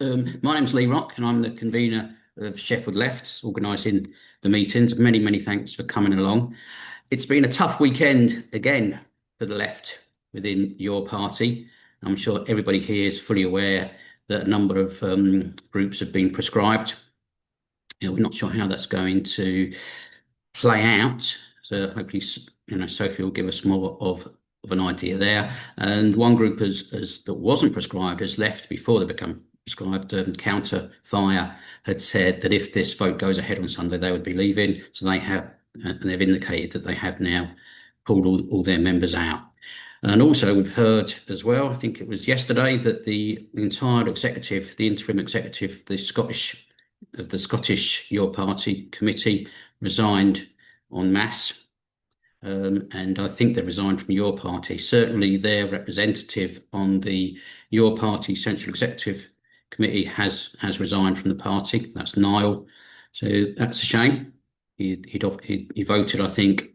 My name's Lee Rock, and I'm the convener of Sheffield Left, organising the meetings. Many, many thanks for coming along. It's been a tough weekend again for the left within your party. I'm sure everybody here is fully aware that a number of groups have been prescribed. We're not sure how that's going to play out. So hopefully, Sophie will give us more of an idea there. And one group that wasn't prescribed has left before they become prescribed. Counter Fire had said that if this vote goes ahead on Sunday, they would be leaving. So and they've indicated that they have now pulled all their members out. And also, we've heard as well, I think it was yesterday, that the entire executive, the interim executive, the Scottish Your Party committee resigned en masse. And I think they've resigned from your party. Certainly their representative on the Your Party Central Executive Committee has resigned from the party. That's Niall. So that's a shame. He voted, I think,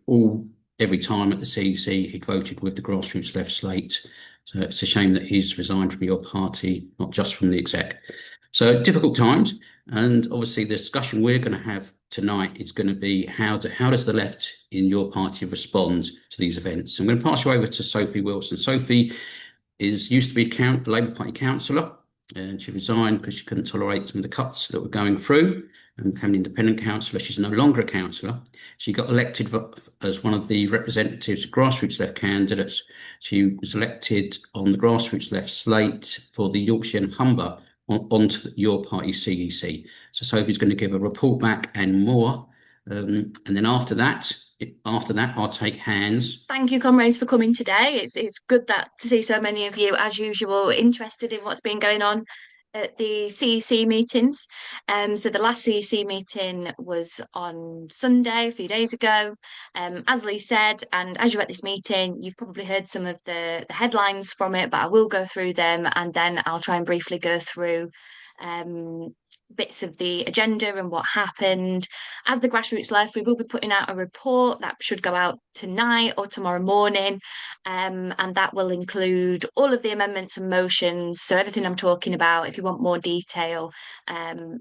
every time at the CEC, he'd voted with the grassroots left slate. So it's a shame that he's resigned from your party, not just from the exec. So difficult times. And obviously the discussion we're going to have tonight is going to be how does the left in your party respond to these events? I'm going to pass you over to Sophie Wilson. Sophie used to be a Labour Party councillor, and she resigned because she couldn't tolerate some of the cuts that were going through and became an independent councillor. She's no longer a councillor. She got elected as one of the representatives, grassroots left candidates. She was elected on the grassroots left slate for the Yorkshire and Humber onto your party CEC. So Sophie's going to give a report back and more. And then after that, I'll take hands. Thank you, comrades, for coming today. It's good to see so many of you, as usual, interested in what's been going on at the CEC meetings. So the last CEC meeting was on Sunday, a few days ago. As Lee said, and as you're at this meeting, you've probably heard some of the headlines from it, but I will go through them and then I'll try and briefly go through bits of the agenda and what happened. As the grassroots left, we will be putting out a report that should go out tonight or tomorrow morning, and that will include all of the amendments and motions. So everything I'm talking about, if you want more detail,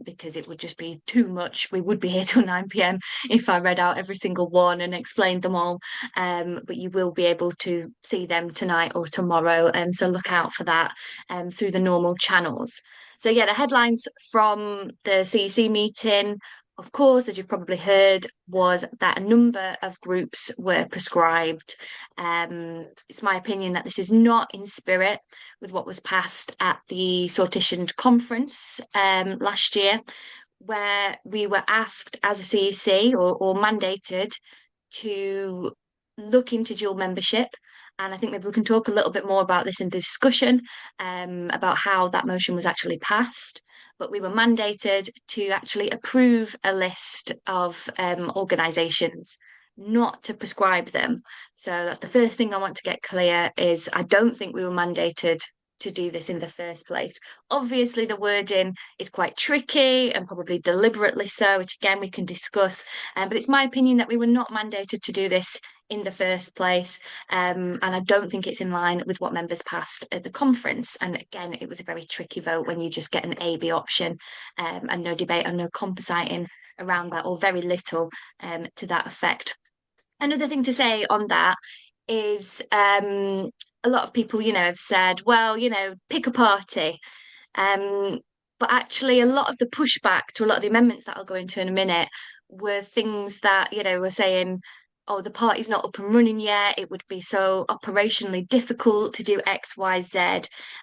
because it would just be too much. We would be here till 9 p.m. if I read out every single one and explained them all. But you will be able to see them tonight or tomorrow. So look out for that through the normal channels. So yeah, the headlines from the CEC meeting, of course, as you've probably heard, was that a number of groups were prescribed. It's my opinion that this is not in spirit with what was passed at the Sortition conference last year, where we were asked as a CEC or mandated to look into dual membership. And I think maybe we can talk a little bit more about this in the discussion about how that motion was actually passed. But we were mandated to actually approve a list of organisations, not to prescribe them. So that's the first thing I want to get clear is I don't think we were mandated to do this in the first place. Obviously, the wording is quite tricky and probably deliberately so, which again we can discuss. But it's my opinion that we were not mandated to do this in the first place. And I don't think it's in line with what members passed at the conference. And again, it was a very tricky vote when you just get an A/B option and no debate and no compositing around that, or very little to that effect. Another thing to say on that is a lot of people, have said, well, pick a party. But actually, a lot of the pushback to a lot of the amendments that I'll go into in a minute were things that, were saying, oh, the party's not up and running yet. It would be so operationally difficult to do X, Y, Z.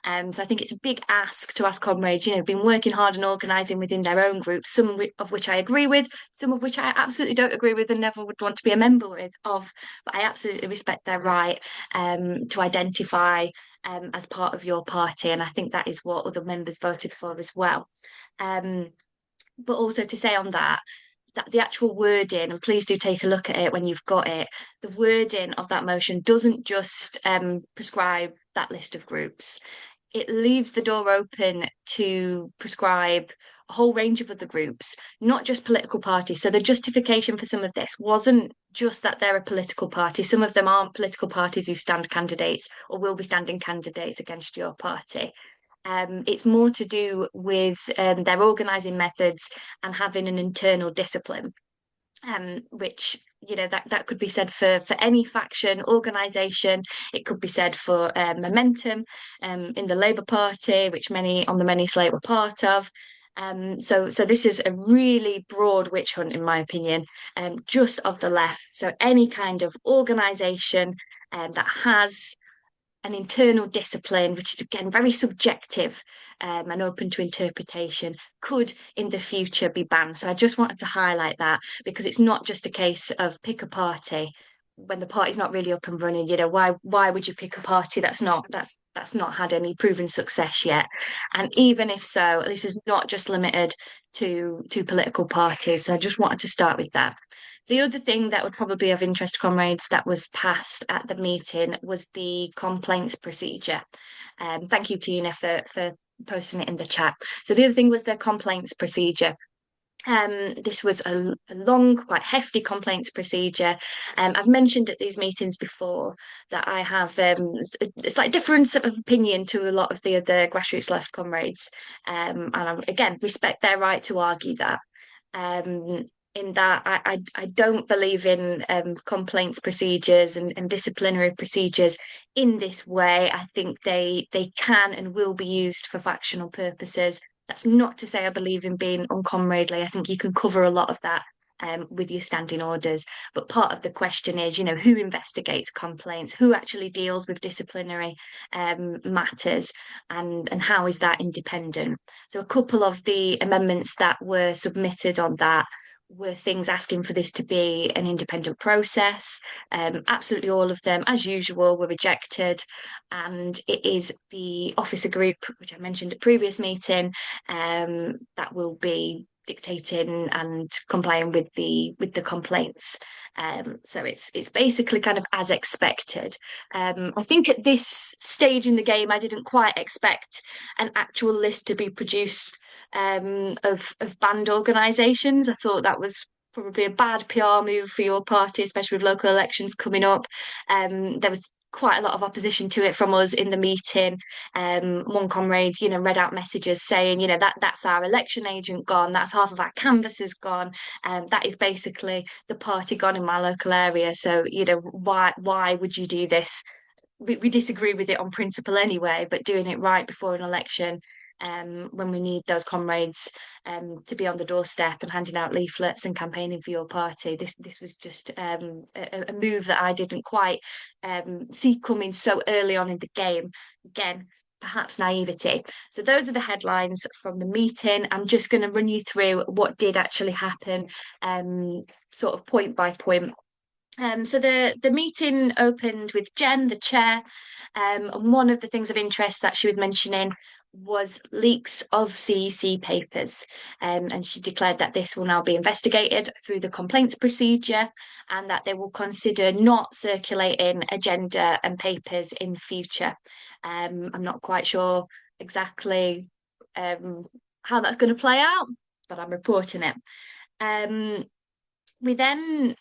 So I think it's a big ask to ask comrades, been working hard and organising within their own groups, some of which I agree with, some of which I absolutely don't agree with and never would want to be a member of. But I absolutely respect their right to identify as part of your party. And I think that is what other members voted for as well. But also to say on that the actual wording, and please do take a look at it when you've got it, the wording of that motion doesn't just prescribe that list of groups. It leaves the door open to prescribe a whole range of other groups, not just political parties. So the justification for some of this wasn't just that they're a political party. Some of them aren't political parties who stand candidates or will be standing candidates against your party. It's more to do with their organising methods and having an internal discipline, which that could be said for any faction organisation. It could be said for Momentum in the Labour Party, which many on the many slate were part of. So this is a really broad witch hunt, in my opinion, just of the left. So any kind of organisation that has an internal discipline, which is again very subjective and open to interpretation, could in the future be banned. So I just wanted to highlight that because it's not just a case of pick a party when the party's not really up and running. Why would you pick a party that's not had any proven success yet? And even if so, this is not just limited to political parties. So I just wanted to start with that. The other thing that would probably be of interest, comrades, that was passed at the meeting was the complaints procedure. Thank you, Tina, for posting it in the chat. So the other thing was the complaints procedure. This was a long, quite hefty complaints procedure. I've mentioned at these meetings before that I have a slight difference of opinion to a lot of the other grassroots left comrades, and I again respect their right to argue that. Um, in that I don't believe in complaints procedures and disciplinary procedures in this way. I think they can and will be used for factional purposes. That's not to say I believe in being uncomradely. I think you can cover a lot of that with your standing orders. But part of the question is, who investigates complaints, who actually deals with disciplinary matters, and how is that independent? So a couple of the amendments that were submitted on that were things asking for this to be an independent process. Absolutely all of them, as usual, were rejected. And it is the officer group, which I mentioned at previous meeting, that will be dictating and complying with the complaints. So it's basically kind of as expected. I think at this stage in the game, I didn't quite expect an actual list to be produced of banned organisations. I thought that was probably a bad PR move for your party, especially with local elections coming up. There was quite a lot of opposition to it from us in the meeting. One comrade, read out messages saying, that's our election agent gone, that's half of our canvassers gone, and that is basically the party gone in my local area. So, why would you do this? We disagree with it on principle anyway, but doing it right before an election, when we need those comrades to be on the doorstep and handing out leaflets and campaigning for your party. This was just a move that I didn't quite see coming so early on in the game. Again, perhaps naivety. So those are the headlines from the meeting. I'm just going to run you through what did actually happen, sort of point by point. So the meeting opened with Jen, the chair, and one of the things of interest that she was mentioning was leaks of CEC papers. And she declared that this will now be investigated through the complaints procedure and that they will consider not circulating agenda and papers in future. I'm not quite sure exactly how that's going to play out, but I'm reporting it. We then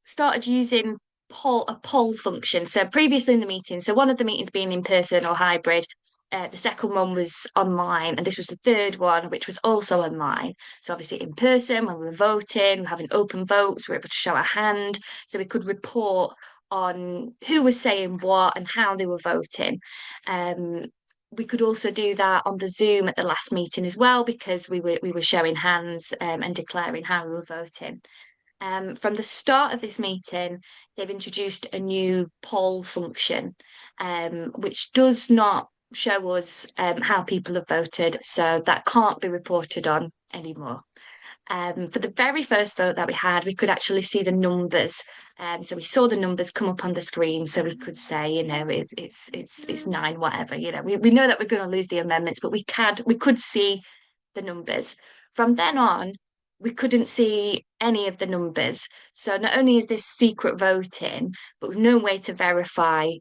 started using a poll function. So previously in the meeting, so one of the meetings being in person or hybrid, the second one was online, and this was the third one, which was also online. So obviously in person, when we were voting, we're having open votes, we were able to show our hand, so we could report on who was saying what and how they were voting. We could also do that on the Zoom at the last meeting as well, because we were showing hands and declaring how we were voting. From the start of this meeting, they've introduced a new poll function, which does not show us how people have voted, so that can't be reported on anymore. For the very first vote that we had, we could actually see the numbers. So we saw the numbers come up on the screen, so we could say, it's 9, whatever. We know that we're going to lose the amendments, but we could see the numbers. From then on, we couldn't see any of the numbers. So not only is this secret voting, but we've no way to verify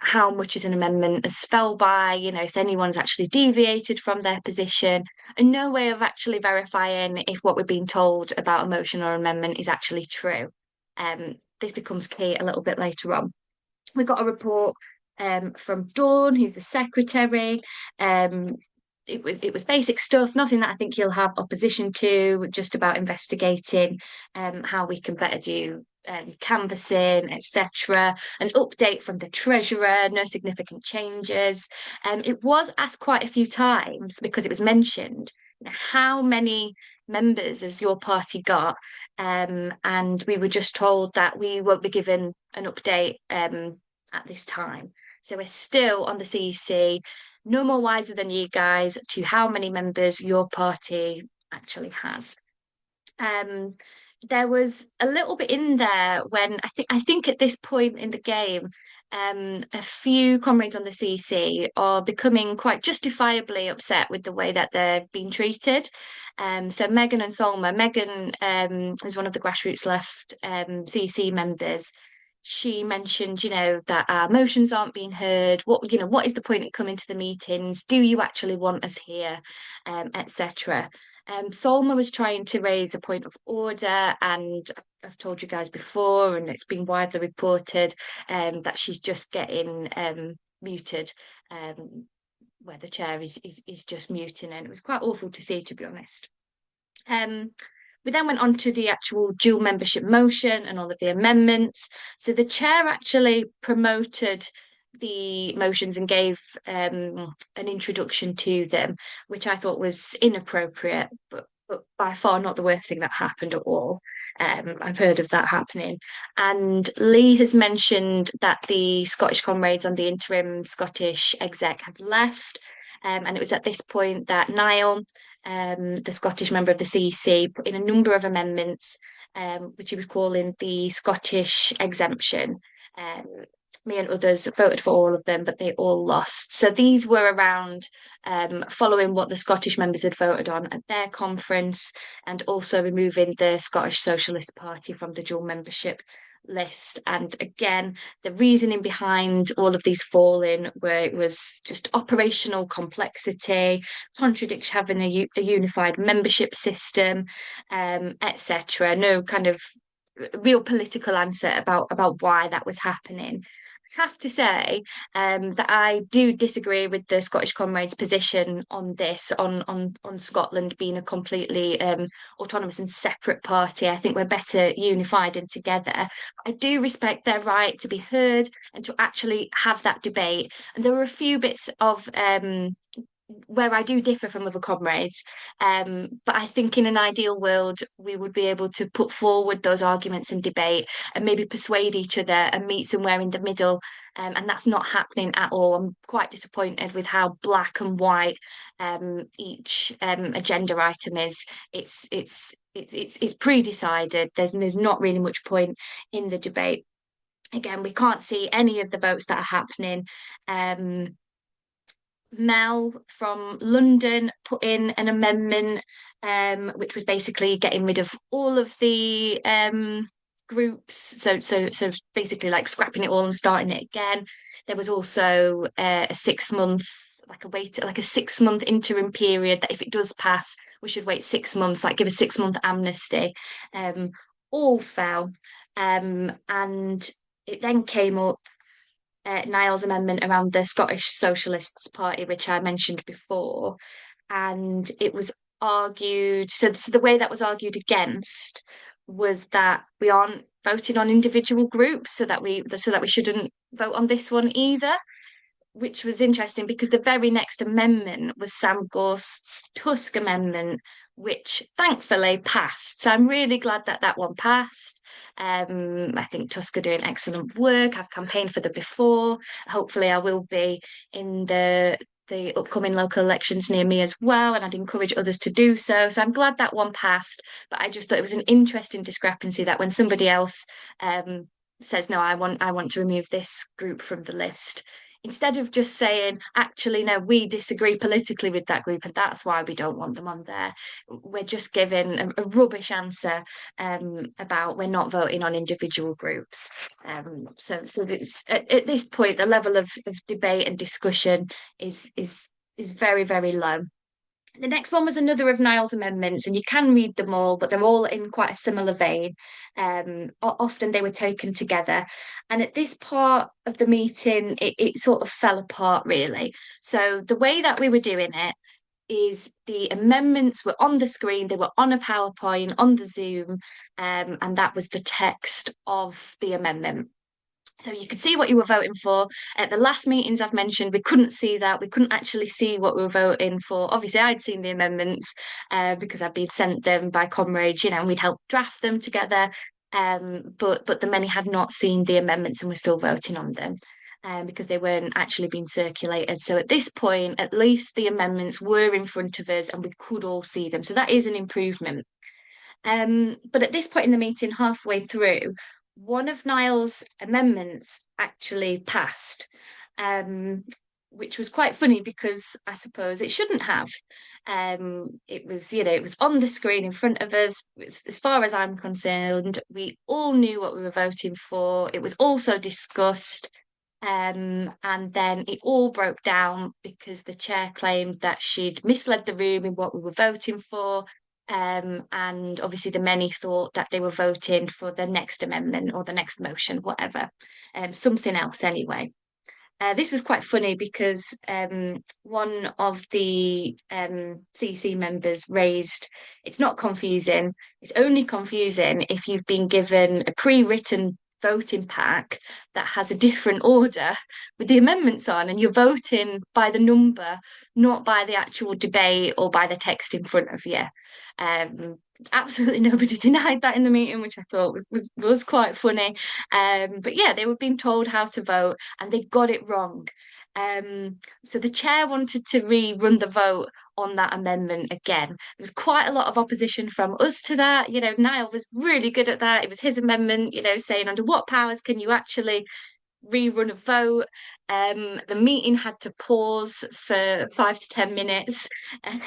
how much is an amendment has fell by, if anyone's actually deviated from their position, and no way of actually verifying if what we're being told about a motion or amendment is actually true. This becomes key a little bit later on. We got a report from Dawn, who's the secretary. Um, it was basic stuff, nothing that I think you'll have opposition to, just about investigating how we can better do canvassing, etc. An update from the treasurer, no significant changes. It was asked quite a few times because it was mentioned, how many members has your party got? And we were just told that we won't be given an update at this time. So we're still on the CEC, no more wiser than you guys to how many members your party actually has. Um, there was a little bit in there when I think at this point in the game, a few comrades on the CC are becoming quite justifiably upset with the way that they're being treated. So Megan and Solma, Megan is one of the grassroots left CC members. She mentioned, that our motions aren't being heard. What is the point in coming to the meetings? Do you actually want us here, etc. Solma was trying to raise a point of order, and I've told you guys before, and it's been widely reported that she's just getting muted, where the chair is just muting, and it was quite awful to see, to be honest. We then went on to the actual dual membership motion and all of the amendments. So the chair actually promoted the motions and gave an introduction to them, which I thought was inappropriate, but by far not the worst thing that happened at all. I've heard of that happening. And Lee has mentioned that the Scottish comrades on the interim Scottish exec have left. And it was at this point that Niall, the Scottish member of the CEC, put in a number of amendments, which he was calling the Scottish exemption. Um, Me and others voted for all of them, but they all lost. So these were around following what the Scottish members had voted on at their conference, and also removing the Scottish Socialist Party from the dual membership list. And again, the reasoning behind all of these falling where it was just operational complexity, contradiction having a unified membership system, etc. No kind of real political answer about why that was happening. I have to say that I do disagree with the Scottish Comrades' position on this, on Scotland being a completely autonomous and separate party. I think we're better unified and together. I do respect their right to be heard and to actually have that debate. And there were a few bits of where I do differ from other comrades. But I think in an ideal world, we would be able to put forward those arguments and debate and maybe persuade each other and meet somewhere in the middle. And that's not happening at all. I'm quite disappointed with how black and white each agenda item is. It's pre-decided. There's not really much point in the debate. Again, we can't see any of the votes that are happening. Mel from London put in an amendment, which was basically getting rid of all of the groups. So basically like scrapping it all and starting it again. There was also a 6 month, like a 6 month interim period that if it does pass, we should wait 6 months, like give a 6 month amnesty. All fell. And it then came up Niall's amendment around the Scottish Socialists Party, which I mentioned before, and it was argued. So the way that was argued against was that we aren't voting on individual groups, so that we shouldn't vote on this one either, which was interesting because the very next amendment was Sam Gorst's Tusk amendment, which thankfully passed. So I'm really glad that that one passed. I think Tusk are doing excellent work. I've campaigned for them before. Hopefully, I will be in the upcoming local elections near me as well, and I'd encourage others to do so. So I'm glad that one passed. But I just thought it was an interesting discrepancy that when somebody else says, no, I want to remove this group from the list, instead of just saying, actually, no, we disagree politically with that group and that's why we don't want them on there, we're just giving a rubbish answer about we're not voting on individual groups. So at this point, the level of debate and discussion is very, very low. The next one was another of Niall's amendments, and you can read them all, but they're all in quite a similar vein. Often they were taken together. And at this part of the meeting, it sort of fell apart, really. So the way that we were doing it is the amendments were on the screen, they were on a PowerPoint, on the Zoom, and that was the text of the amendment. So you could see what you were voting for. At the last meetings I've mentioned, we couldn't see that. We couldn't actually see what we were voting for. Obviously, I'd seen the amendments because I'd been sent them by comrades, and we'd helped draft them together. But the many had not seen the amendments and were still voting on them. Because they weren't actually being circulated. So at this point, at least the amendments were in front of us and we could all see them. So that is an improvement. But at this point in the meeting, halfway through, one of Niall's amendments actually passed, which was quite funny because I suppose it shouldn't have. It was, it was on the screen in front of us. As far as I'm concerned, we all knew what we were voting for. It was also discussed. And then it all broke down because the chair claimed that she'd misled the room in what we were voting for. And obviously, the many thought that they were voting for the next amendment or the next motion, whatever, something else anyway. This was quite funny because one of the CEC members raised, it's not confusing. It's only confusing if you've been given a pre-written voting pack that has a different order with the amendments on, and you're voting by the number, not by the actual debate or by the text in front of you. Um, Absolutely nobody denied that in the meeting, which I thought was quite funny. But yeah, they were being told how to vote and they got it wrong. So the chair wanted to rerun the vote on that amendment again. There was quite a lot of opposition from us to that. Niall was really good at that. It was his amendment, saying under what powers can you actually rerun a vote. The meeting had to pause for 5 to 10 minutes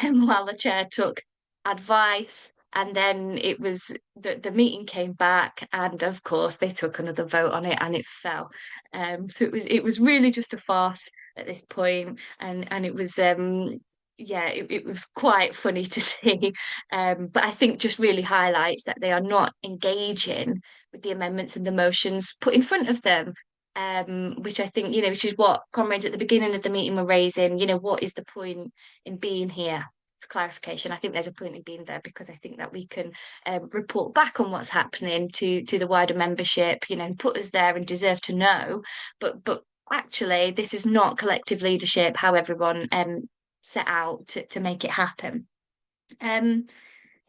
while the chair took advice. And then it was the meeting came back, and of course they took another vote on it, and it fell. So it was really just a farce at this point, and it was yeah, it was quite funny to see. But I think just really highlights that they are not engaging with the amendments and the motions put in front of them. Which I think, which is what comrades at the beginning of the meeting were raising, what is the point in being here? For clarification, I think there's a point in being there because I think that we can report back on what's happening to the wider membership, put us there and deserve to know. But actually, this is not collective leadership, how everyone set out to make it happen. Um,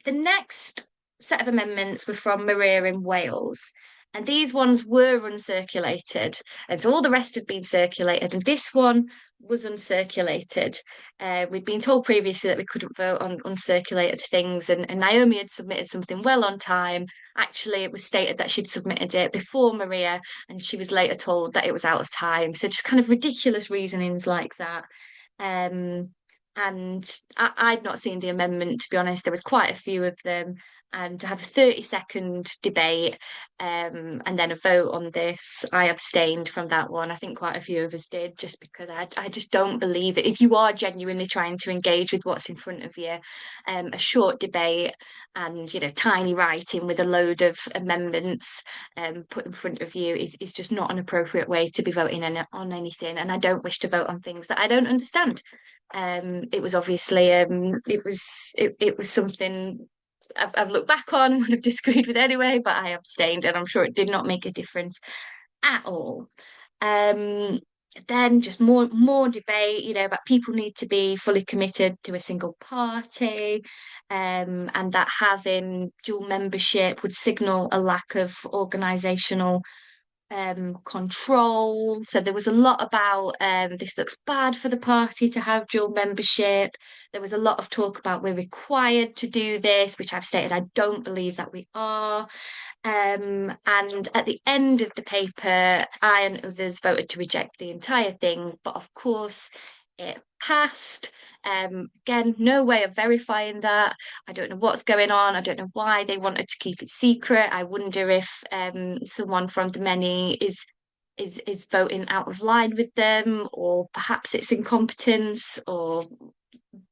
the next set of amendments were from Maria in Wales, and these ones were uncirculated, and so all the rest had been circulated, and this one was uncirculated. We'd been told previously that we couldn't vote on uncirculated things, and Naomi had submitted something well on time. Actually, it was stated that she'd submitted it before Maria, and she was later told that it was out of time. So just kind of ridiculous reasonings like that. Um, and I'd not seen the amendment, to be honest. There was quite a few of them, and to have a 30-second debate and then a vote on this, I abstained from that one. I think quite a few of us did, just because I just don't believe it. If you are genuinely trying to engage with what's in front of you, a short debate and tiny writing with a load of amendments put in front of you is just not an appropriate way to be voting on anything. And I don't wish to vote on things that I don't understand. It was obviously it was something I've looked back on, would have disagreed with anyway, but I abstained, and I'm sure it did not make a difference at all. Um, then just more debate, about people need to be fully committed to a single party, and that having dual membership would signal a lack of organisational control. So there was a lot about this looks bad for the party to have dual membership. There was a lot of talk about we're required to do this, which I've stated I don't believe that we are. And at the end of the paper, I and others voted to reject the entire thing, but of course it passed. Again, no way of verifying that. I don't know what's going on. I don't know why they wanted to keep it secret. I wonder if someone from the many is voting out of line with them, or perhaps it's incompetence, or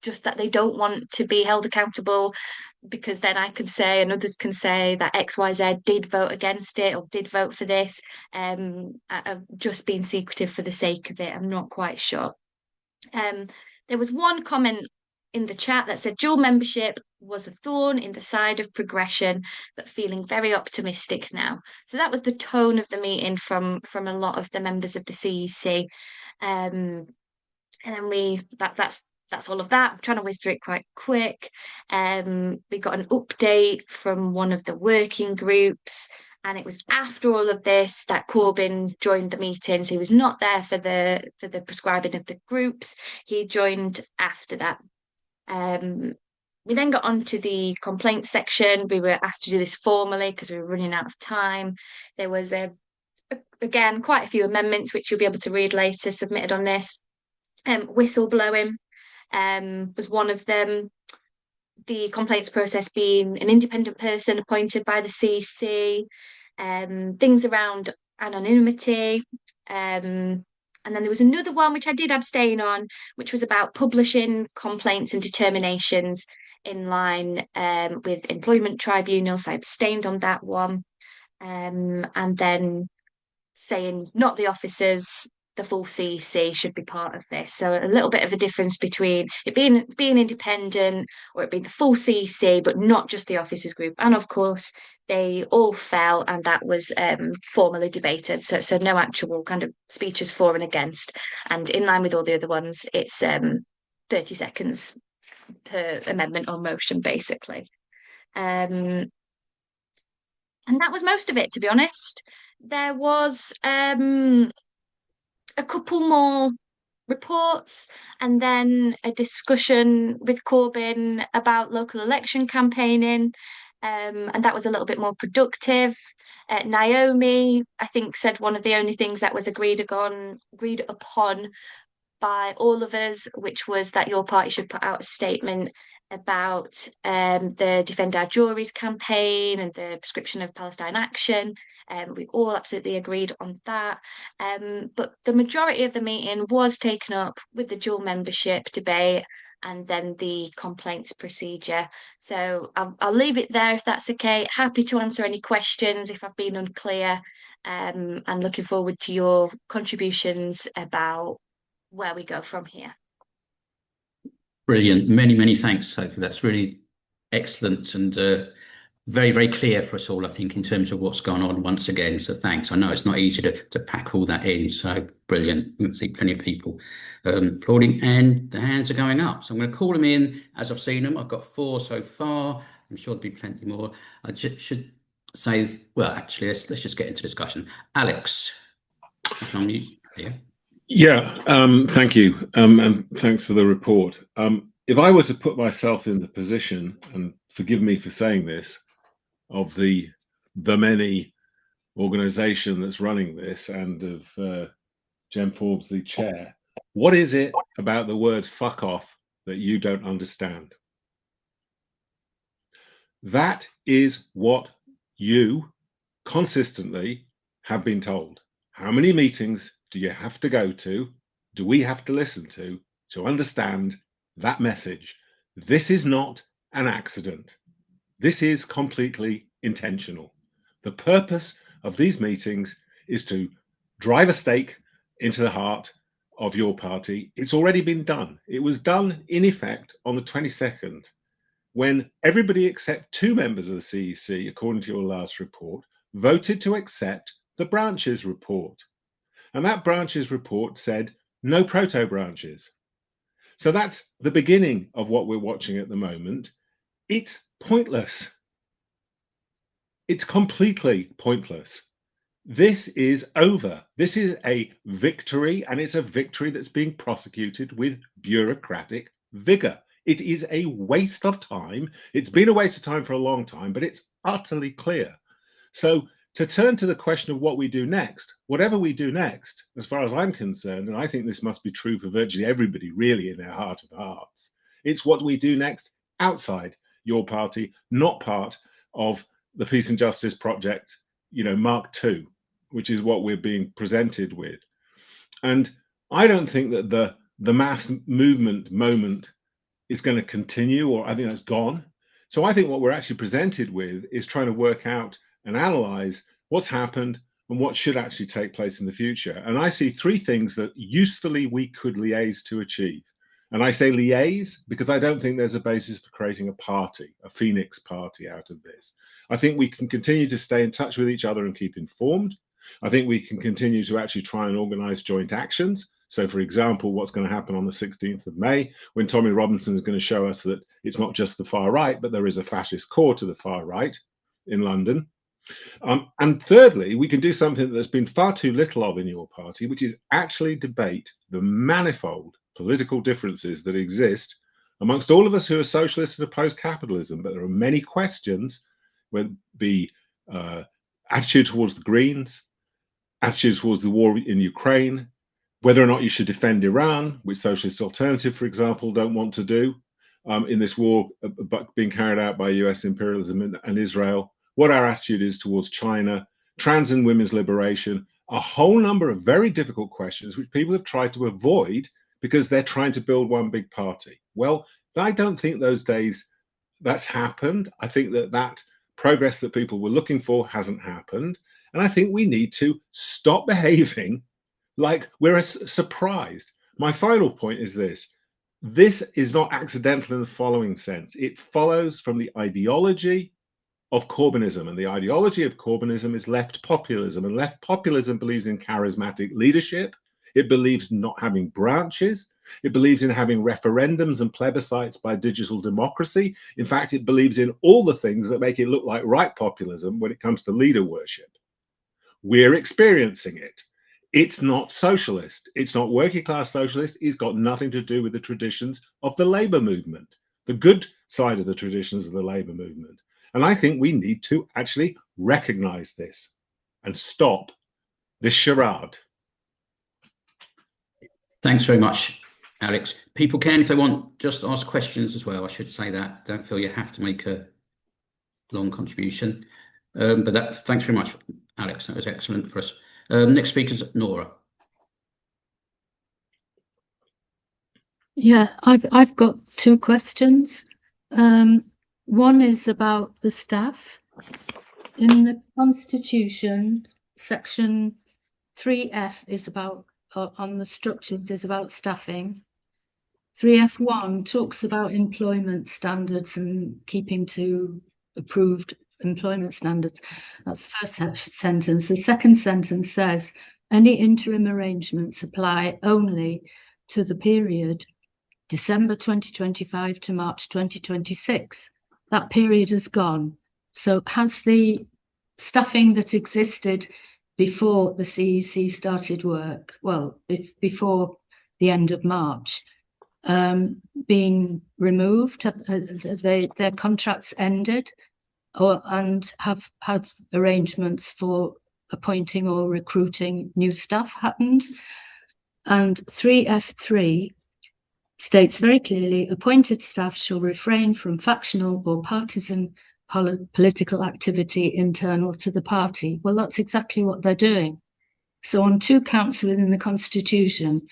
just that they don't want to be held accountable, because then I can say and others can say that XYZ did vote against it or did vote for this. I've just been secretive for the sake of it. I'm not quite sure. Um, there was one comment in the chat that said dual membership was a thorn in the side of progression, but feeling very optimistic now. So that was the tone of the meeting from a lot of the members of the CEC. And then that's all of that. I'm trying to whiz through it quite quick. We got an update from one of the working groups, and it was after all of this that Corbyn joined the meeting. So he was not there for the prescribing of the groups. He joined after that. We then got on to the complaints section. We were asked to do this formally because we were running out of time. There was again quite a few amendments which you'll be able to read later submitted on this. Whistleblowing was one of them. The complaints process being an independent person appointed by the CEC, things around anonymity. And then there was another one which I did abstain on, which was about publishing complaints and determinations in line with employment tribunals. I abstained on that one. And then saying not the officers, the full CEC should be part of this. So a little bit of a difference between it being independent or it being the full CEC, but not just the officers group. And of course, they all fell, and that was formally debated. So no actual kind of speeches for and against. And in line with all the other ones, it's 30 seconds per amendment or motion, basically. And that was most of it, to be honest. There was a couple more reports and then a discussion with Corbyn about local election campaigning. And that was a little bit more productive. Naomi, I think, said one of the only things that was agreed upon by all of us, which was that your party should put out a statement about the Defend Our Juries campaign and the prescription of Palestine action. We all absolutely agreed on that. But the majority of the meeting was taken up with the dual membership debate and then the complaints procedure. So I'll leave it there if that's okay. Happy to answer any questions if I've been unclear, and looking forward to your contributions about where we go from here. Brilliant. Many, many thanks, Sophie. That's really excellent and very, very clear for us all, I think, in terms of what's gone on once again. So thanks. I know it's not easy to pack all that in. So brilliant. You can see plenty of people applauding, and the hands are going up. So I'm going to call them in as I've seen them. I've got 4 so far. I'm sure there'll be plenty more. I should say, well, actually, let's just get into discussion. Alex, if you can unmute. Yeah. Yeah, thank you, and thanks for the report. If I were to put myself in the position, and forgive me for saying this, of the many organisation that's running this, and of Jem Forbes, the chair, what is it about the word "fuck off" that you don't understand? That is what you consistently have been told. How many meetings do you have to go to? Do we have to listen to understand that message? This is not an accident. This is completely intentional. The purpose of these meetings is to drive a stake into the heart of your party. It's already been done. It was done in effect on the 22nd, when everybody except 2 members of the CEC, according to your last report, voted to accept the branches report. And that branches report said no proto branches. So that's the beginning of what we're watching at the moment. It's pointless. It's completely pointless. This is over. This is a victory, and it's a victory that's being prosecuted with bureaucratic vigor. It is a waste of time. It's been a waste of time for a long time, but it's utterly clear. So to turn to the question of what we do next, whatever we do next, as far as I'm concerned, and I think this must be true for virtually everybody really in their heart of hearts, it's what we do next outside your party, not part of the Peace and Justice Project, Mark II, which is what we're being presented with. And I don't think that the mass movement moment is going to continue, or I think that's gone. So I think what we're actually presented with is trying to work out and analyze what's happened and what should actually take place in the future. And I see three things that usefully we could liaise to achieve. And I say liaise because I don't think there's a basis for creating a party, a Phoenix party out of this. I think we can continue to stay in touch with each other and keep informed. I think we can continue to actually try and organize joint actions. So, for example, what's going to happen on the 16th of May, when Tommy Robinson is going to show us that it's not just the far right, but there is a fascist core to the far right in London. And thirdly, we can do something that there's been far too little of in your party, which is actually debate the manifold political differences that exist amongst all of us who are socialists and oppose capitalism. But there are many questions, whether it be attitude towards the Greens, attitude towards the war in Ukraine, whether or not you should defend Iran, which Socialist Alternative, for example, don't want to do in this war being carried out by US imperialism and Israel, what our attitude is towards China, trans and women's liberation, a whole number of very difficult questions which people have tried to avoid because they're trying to build one big party. Well, I don't think those days that's happened. I think that progress that people were looking for hasn't happened. And I think we need to stop behaving like we're surprised. My final point is this. This is not accidental in the following sense. It follows from the ideology of Corbynism, and the ideology of Corbynism is left populism, and left populism believes in charismatic leadership. It believes not having branches. It believes in having referendums and plebiscites by digital democracy. In fact, it believes in all the things that make it look like right populism when it comes to leader worship. We're experiencing it. It's not socialist. It's not working class socialist. It's got nothing to do with the traditions of the labor movement, the good side of the traditions of the labor movement. And I think we need to actually recognize this and stop this charade. Thanks very much, Alex. People can, if they want, just ask questions as well. I should say that. Don't feel you have to make a long contribution. But thanks very much, Alex. That was excellent for us. Next speaker is Nora. Yeah, I've got two questions. One is about the staff. In the Constitution, section 3F is about on the structures is about staffing. 3F1 talks about employment standards and keeping to approved employment standards. That's the first sentence. The second sentence says any interim arrangements apply only to the period December 2025 to March 2026. That period has gone. So has the staffing that existed before the CEC started work, well, before the end of March, been removed? Have their contracts ended, and have arrangements for appointing or recruiting new staff happened? And 3F3 states very clearly, appointed staff shall refrain from factional or partisan political activity internal to the party. Well, that's exactly what they're doing. So on two counts within the Constitution,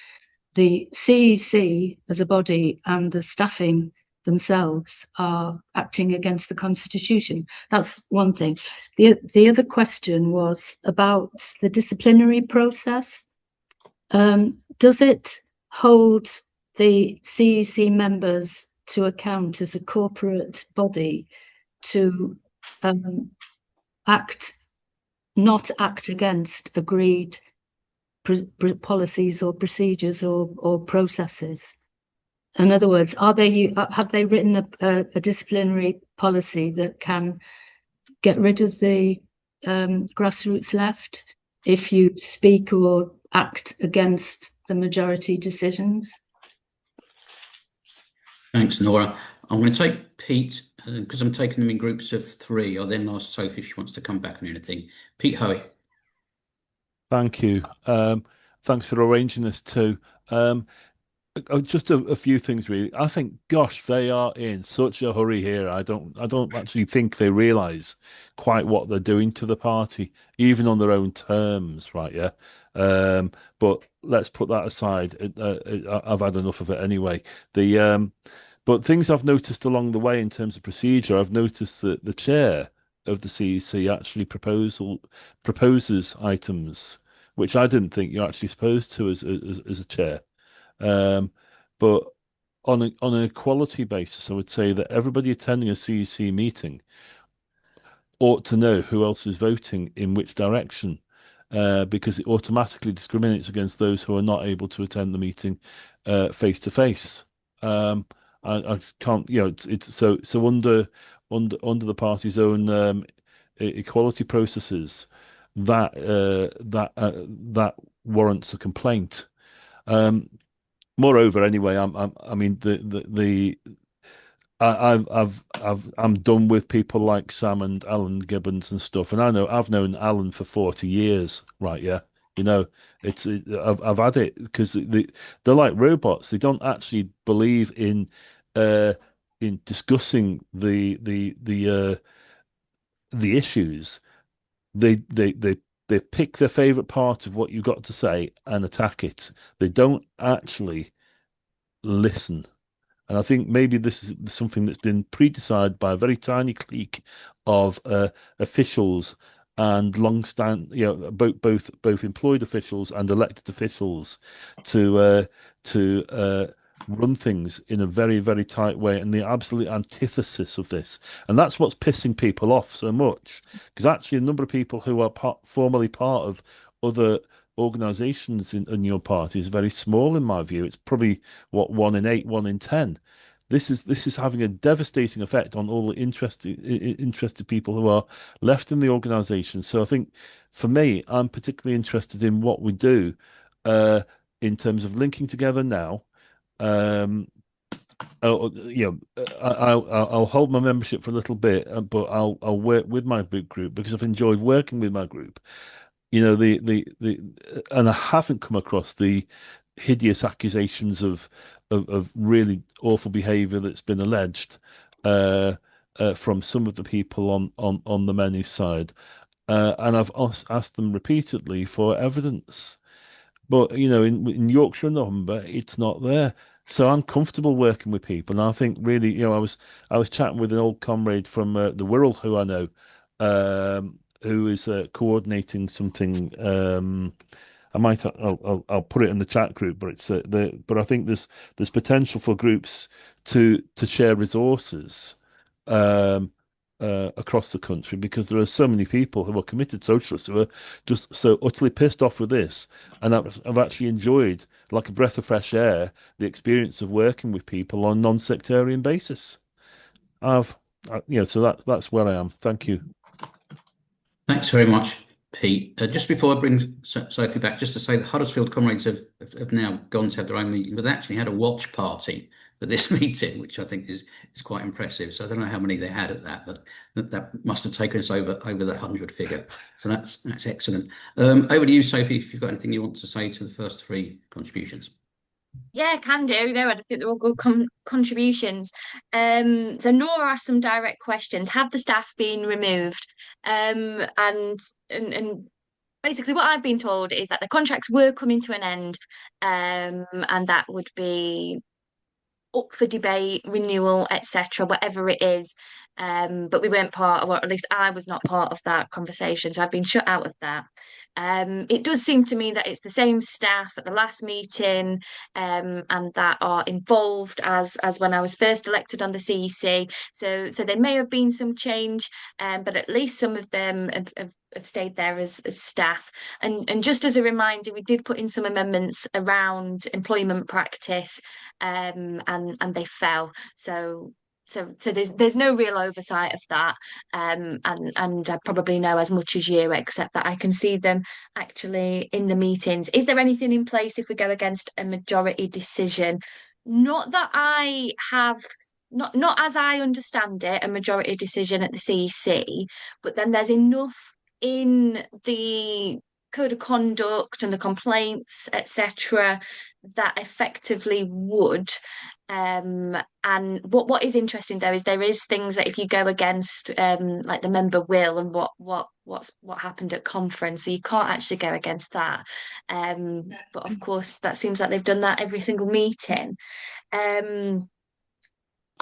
the CEC as a body and the staffing themselves are acting against the Constitution. That's one thing. The other question was about the disciplinary process. Does it hold the CEC members to account as a corporate body to not act against agreed policies or procedures or processes? In other words, have they written a disciplinary policy that can get rid of the grassroots left if you speak or act against the majority decisions? Thanks, Nora. I'm going to take Pete, because I'm taking them in groups of three. I'll then ask Sophie if she wants to come back on anything. Pete Hoey. Thank you. Thanks for arranging this too. Just a few things really. I think, gosh, they are in such a hurry here. I don't actually think they realise quite what they're doing to the party, even on their own terms, right? Yeah. But let's put that aside. I've had enough of it anyway. But But things I've noticed along the way in terms of procedure, I've noticed that the chair of the CEC actually proposes items which I didn't think you're actually supposed to as a chair. Um, but on an equality basis, I would say that everybody attending a CEC meeting ought to know who else is voting in which direction, because it automatically discriminates against those who are not able to attend the meeting face to face. I can't, it's so under the party's own equality processes that warrants a complaint. Moreover, anyway, I mean I'm done with people like Sam and Alan Gibbons and stuff. And I've known Alan for 40 years, right? Yeah. I've had it because they're like robots. They don't actually believe uh in discussing the issues. They pick their favorite part of what you've got to say and attack it. They don't actually listen. And I think maybe this is something that's been pre-decided by a very tiny clique of officials and both employed officials and elected officials to run things in a very, very tight way, and the absolute antithesis of this. And that's what's pissing people off so much, because actually a number of people who are formerly part of other organizations in your party is very small in my view. It's probably what 1 in 8, 1 in 10. This is having a devastating effect on all the interested people who are left in the organisation. So I think for me, I'm particularly interested in what we do uh, in terms of linking together now. Um, I'll hold my membership for a little bit, but I'll work with my book group because I've enjoyed working with my group. And I haven't come across the hideous accusations of really awful behaviour that's been alleged from some of the people on the menu side, and I've asked them repeatedly for evidence. But in Yorkshire and Humber, it's not there. So I'm comfortable working with people, and I think really, I was chatting with an old comrade from the Wirral who I know, who is coordinating something. I'll put it in the chat group, but but I think there's potential for groups to share resources um, across the country because there are so many people who are committed socialists who are just so utterly pissed off with this, and I've actually enjoyed, like a breath of fresh air, the experience of working with people on a non-sectarian basis. So that's where I am. Thank you. Thanks very much, Pete. Just before I bring Sophie back, just to say the Huddersfield comrades have now gone to have their own meeting, but they actually had a watch party for this meeting, which I think is quite impressive. So I don't know how many they had at that, but that must have taken us over the 100 figure. So that's excellent. Over to you, Sophie, if you've got anything you want to say to the first three contributions. Yeah, can do. No, I think they're all good contributions. So Nora asked some direct questions. Have the staff been removed? And basically what I've been told is that the contracts were coming to an end, and that would be up for debate, renewal, etc., whatever it is. But we weren't part of, or at least I was not part of that conversation, so I've been shut out of that. It does seem to me that it's the same staff at the last meeting, and that are involved as when I was first elected on the CEC. So there may have been some change, but at least some of them have stayed there as staff. And just as a reminder, we did put in some amendments around employment practice, and they fell. So there's no real oversight of that, and I probably know as much as you, except that I can see them actually in the meetings. Is there anything in place if we go against a majority decision? Not that I have. Not as I understand it, a majority decision at the CEC, but then there's enough in the code of conduct and the complaints, etc., that effectively would. And what is interesting though is there is things that if you go against, like the member will and what happened at conference, so you can't actually go against that. But of course, that seems like they've done that every single meeting. Um,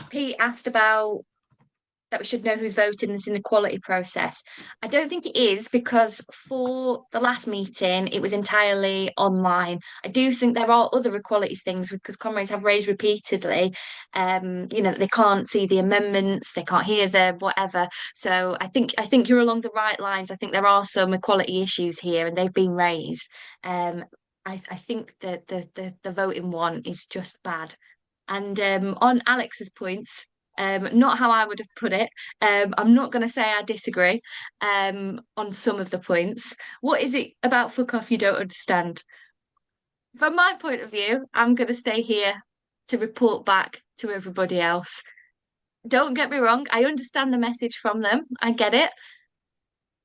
Pete asked about that we should know who's voting this in the quality process. I don't think it is because for the last meeting, it was entirely online. I do think there are other equalities things because comrades have raised repeatedly, that they can't see the amendments, they can't hear the whatever. So I think you're along the right lines. I think there are some equality issues here and they've been raised. I think that the voting one is just bad. And on Alex's points, not how I would have put it. I'm not going to say I disagree on some of the points. What is it about fuck off you don't understand? From my point of view, I'm going to stay here to report back to everybody else. Don't get me wrong, I understand the message from them. I get it.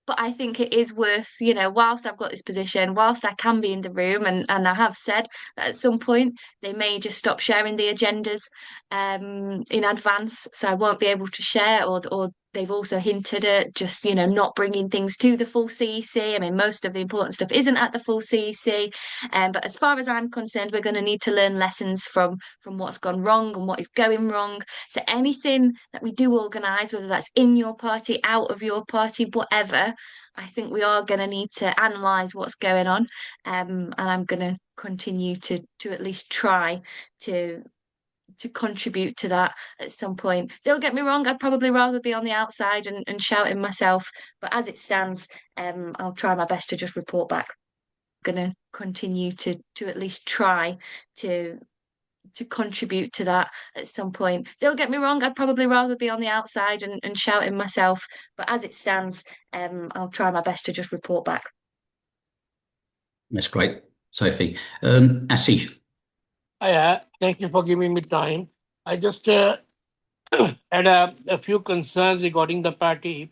But I think it is worth, whilst I've got this position, whilst I can be in the room, and I have said that at some point they may just stop sharing the agendas in advance, so I won't be able to share, or they've also hinted at just, not bringing things to the full CEC. I mean, most of the important stuff isn't at the full CEC, but as far as I'm concerned, we're going to need to learn lessons from what's gone wrong and what is going wrong. So anything that we do organise, whether that's in your party, out of your party, whatever, I think we are going to need to analyse what's going on, and I'm going to continue to at least try to contribute to that at some point. Don't get me wrong, I'd probably rather be on the outside and shouting myself, but as it stands, I'll try my best to just report back. I'm going to continue to at least try to contribute to that at some point. Don't get me wrong, I'd probably rather be on the outside and shouting myself, but as it stands, I'll try my best to just report back. That's great, Sophie. Asif. Thank you for giving me time. I just had a few concerns regarding the party.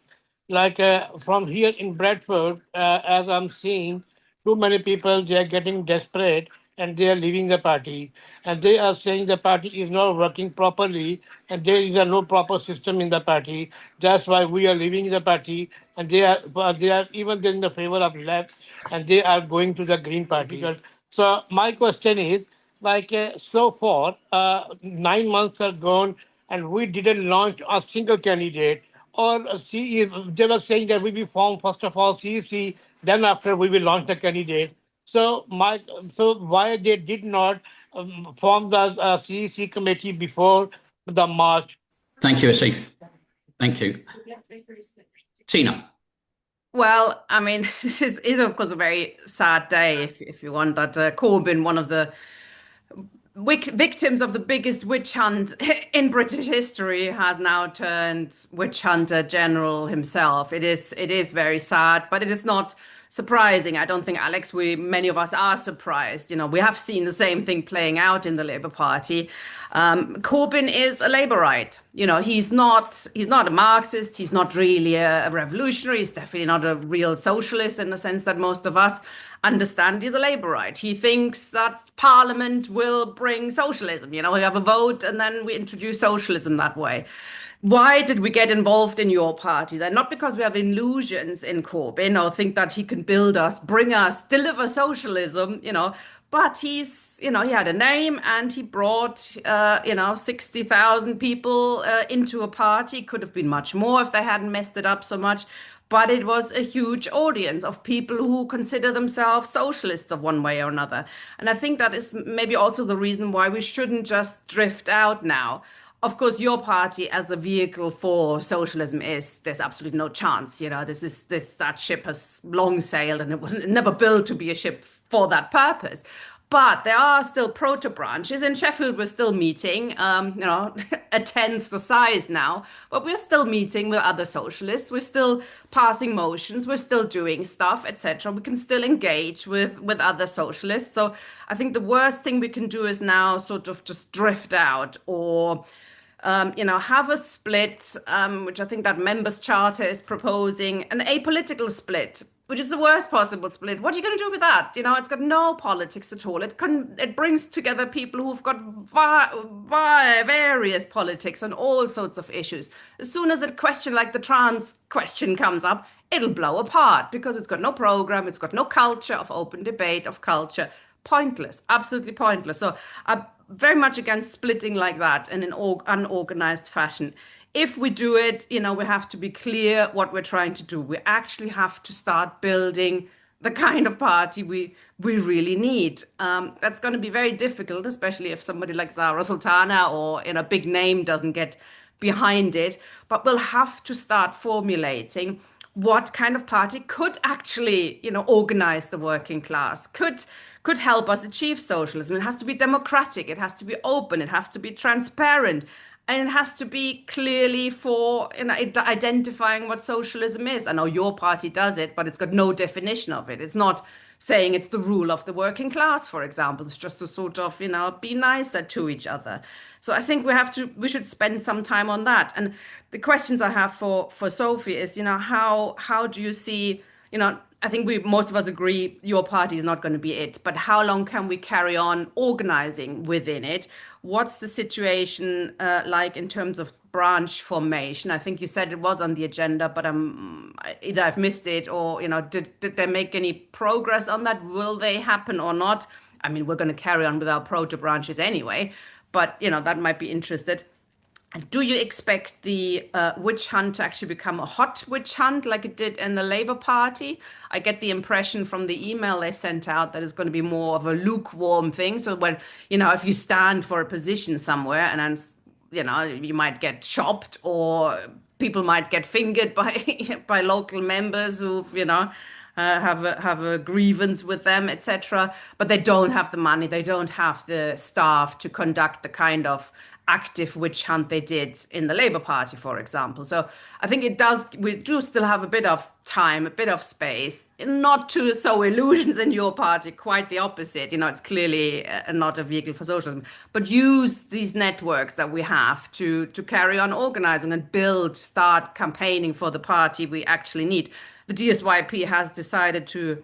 Like from here in Bradford, as I'm seeing, too many people, they are getting desperate and they are leaving the party. And they are saying the party is not working properly and there is no proper system in the party. That's why we are leaving the party. And they are even in the favor of left and they are going to the Green Party. So my question is, like so far, 9 months are gone and we didn't launch a single candidate. Or they were saying that we will form first of all CEC, then after we will launch the candidate. So why they did not form the CEC committee before the March? Thank you, Asif. Thank you. Tina. Well, I mean, this is of course a very sad day, if you want, that Corbyn, one of the victims of the biggest witch hunt in British history, has now turned witch hunter general himself. It is very sad, but it is not surprising. I don't think, Alex, many of us are surprised. We have seen the same thing playing out in the Labour Party. Corbyn is a Labourite. He's not a Marxist. He's not really a revolutionary. He's definitely not a real socialist in the sense that most of us understand. He's a Labourite. He thinks that Parliament will bring socialism. We have a vote and then we introduce socialism that way. Why did we get involved in your party then? Not because we have illusions in Corbyn or think that he can build us, bring us, deliver socialism, but he had a name and he brought, 60,000 people into a party. Could have been much more if they hadn't messed it up so much. But it was a huge audience of people who consider themselves socialists of one way or another. And I think that is maybe also the reason why we shouldn't just drift out now. Of course, your party as a vehicle for socialism there's absolutely no chance. That ship has long sailed and it was never built to be a ship for that purpose. But there are still proto-branches. In Sheffield, we're still meeting, a tenth the size now, but we're still meeting with other socialists. We're still passing motions. We're still doing stuff, etc. We can still engage with other socialists. So I think the worst thing we can do is now sort of just drift out or have a split, which I think that members' charter is proposing, an apolitical split, which is the worst possible split. What are you going to do with that? It's got no politics at all. It brings together people who've got various politics on all sorts of issues. As soon as a question like the trans question comes up, it'll blow apart because it's got no program, it's got no culture of open debate, of culture. Pointless, absolutely pointless. So very much against splitting like that in an unorganized fashion. If we do it, we have to be clear what we're trying to do. We actually have to start building the kind of party we really need. That's going to be very difficult, especially if somebody like Zara Sultana or a big name doesn't get behind it. But we'll have to start formulating what kind of party could actually, organize the working class, could help us achieve socialism. It has to be democratic, it has to be open, it has to be transparent, and it has to be clearly for identifying what socialism is. I know your party does it, but it's got no definition of it. It's not saying it's the rule of the working class, for example. It's just to sort of, be nicer to each other. So I think we should spend some time on that. And the questions I have for Sophie is, how do you see, I think most of us agree your party is not going to be it, but how long can we carry on organizing within it? What's the situation like in terms of branch formation? I think you said it was on the agenda, but either I've missed it or, did they make any progress on that? Will they happen or not? I mean, we're going to carry on with our proto branches anyway, but, that might be interested. And do you expect the witch hunt to actually become a hot witch hunt like it did in the Labour Party? I get the impression from the email they sent out that it's going to be more of a lukewarm thing. So when, if you stand for a position somewhere and then, you might get chopped or people might get fingered by local members who've, have a grievance with them, etc. But they don't have the money, they don't have the staff to conduct the kind of active witch hunt they did in the Labour Party, for example. So I think we do still have a bit of time, a bit of space, not to sow illusions in your party, quite the opposite. It's clearly not a vehicle for socialism, but use these networks that we have to carry on organizing and start campaigning for the party we actually need. The DSYP has decided to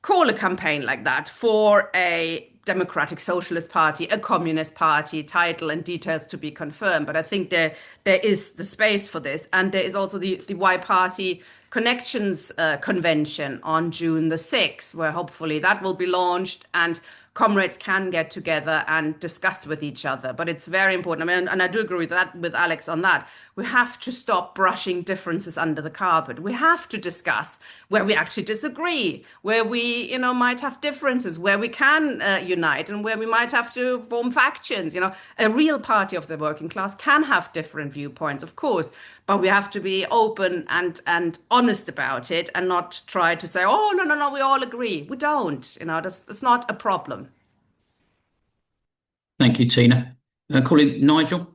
call a campaign like that for a Democratic Socialist Party, a Communist Party, title and details to be confirmed. But I think there is the space for this. And there is also the Y Party Connections Convention on June the 6th, where hopefully that will be launched and comrades can get together and discuss with each other. But it's very important. I mean, and I do agree with Alex on that. We have to stop brushing differences under the carpet. We have to discuss where we actually disagree, where we, might have differences, where we can unite, and where we might have to form factions. A real party of the working class can have different viewpoints, of course, but we have to be open and honest about it and not try to say, oh, no, we all agree. We don't. That's not a problem. Thank you, Tina. Calling Nigel.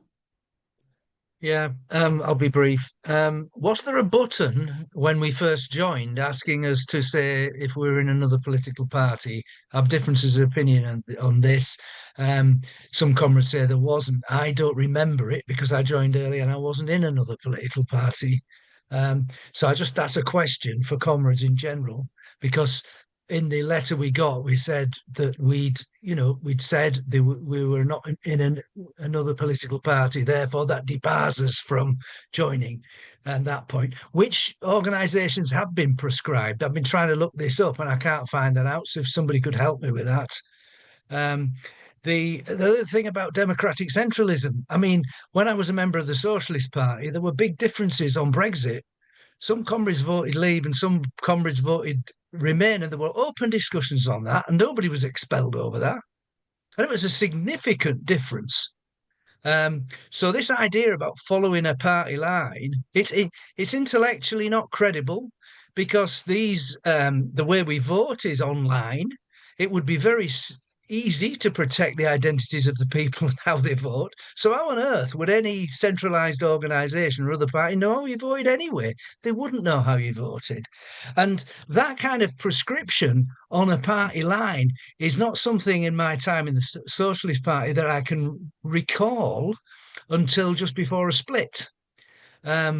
Yeah, I'll be brief. Was there a button when we first joined asking us to say if we were in another political party? Have differences of opinion on this. Some comrades say there wasn't. I don't remember it because I joined early and I wasn't in another political party. So that's a question for comrades in general, because in the letter we got, we said that we'd said we were not in another political party. Therefore, that debars us from joining at that point. Which organisations have been proscribed? I've been trying to look this up and I can't find that out. So if somebody could help me with that. The other thing about democratic centralism, I mean, when I was a member of the Socialist Party, there were big differences on Brexit. Some comrades voted leave and some comrades voted remain, and there were open discussions on that, and nobody was expelled over that. And it was a significant difference. So this idea about following a party line, it's intellectually not credible, because the way we vote is online. It would be very easy to protect the identities of the people and how they vote. So how on earth would any centralised organisation or other party know how you voted anyway? They wouldn't know how you voted. And that kind of prescription on a party line is not something in my time in the Socialist Party that I can recall until just before a split. But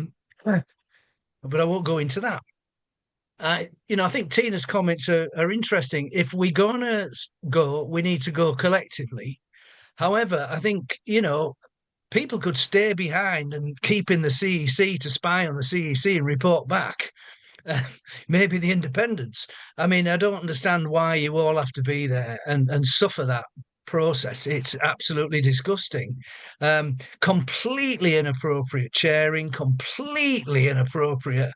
I won't go into that. I think Tina's comments are interesting. If we're going to go, we need to go collectively. However, I think, people could stay behind and keep in the CEC to spy on the CEC and report back. Maybe the independents. I mean, I don't understand why you all have to be there and suffer that process. It's absolutely disgusting. Completely inappropriate chairing, completely inappropriate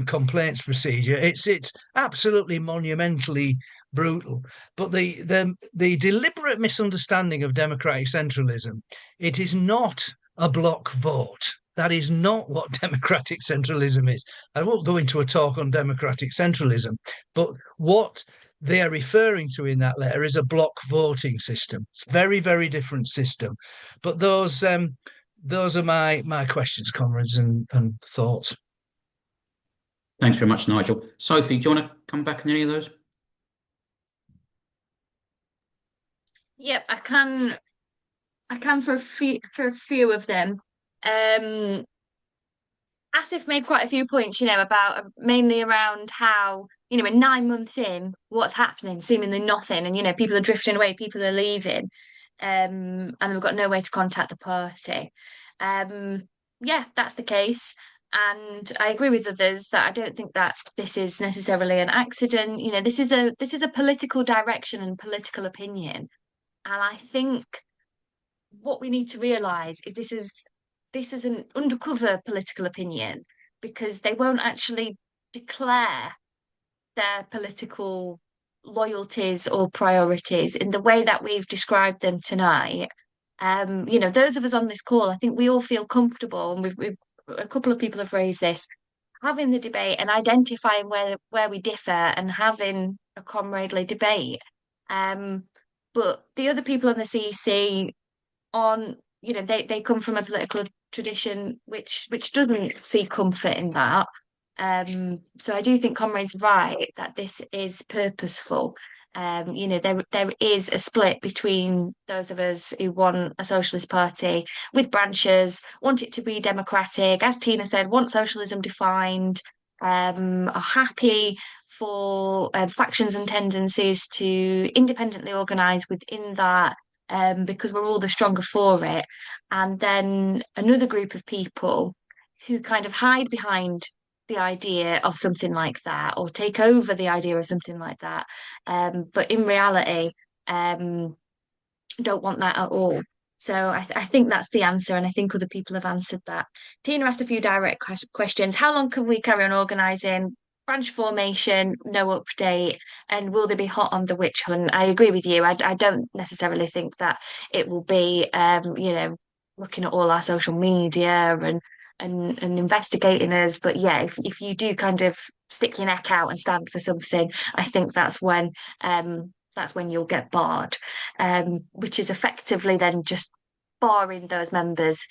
complaints procedure. It's absolutely monumentally brutal. But the deliberate misunderstanding of democratic centralism, it is not a block vote. That is not what democratic centralism is. I won't go into a talk on democratic centralism, but what they are referring to in that letter is a block voting system. It's a very, very different system. But those are my questions, comrades, and thoughts. Thanks very much, Nigel. Sophie, do you want to come back on any of those? Yep, I can for a few of them. Asif made quite a few points, about mainly around how, we're 9 months in, what's happening, seemingly nothing, and people are drifting away, people are leaving, and we've got no way to contact the party. Yeah, that's the case. And I agree with others that I don't think that this is necessarily an accident. This is a political direction and political opinion. And I think what we need to realise is this is an undercover political opinion, because they won't actually declare their political loyalties or priorities in the way that we've described them tonight. Those of us on this call, I think we all feel comfortable, and we've a couple of people have raised this, having the debate and identifying where we differ and having a comradely debate. But the other people on the CEC on, they come from a political tradition which doesn't see comfort in that. So I do think Comrade's right that this is purposeful. There is a split between those of us who want a socialist party with branches, want it to be democratic, as Tina said, want socialism defined, are happy for factions and tendencies to independently organise within that, because we're all the stronger for it. And then another group of people who kind of hide behind the idea of something like that, or take over the idea of something like that, but in reality, don't want that at all. So I think that's the answer, and I think other people have answered that. Tina asked a few direct questions. How long can we carry on organising? Branch formation, no update, and will they be hot on the witch hunt? I agree with you. I don't necessarily think that it will be, looking at all our social media and investigating us. But yeah, if you do kind of stick your neck out and stand for something, I think that's when you'll get barred, which is effectively then just barring those members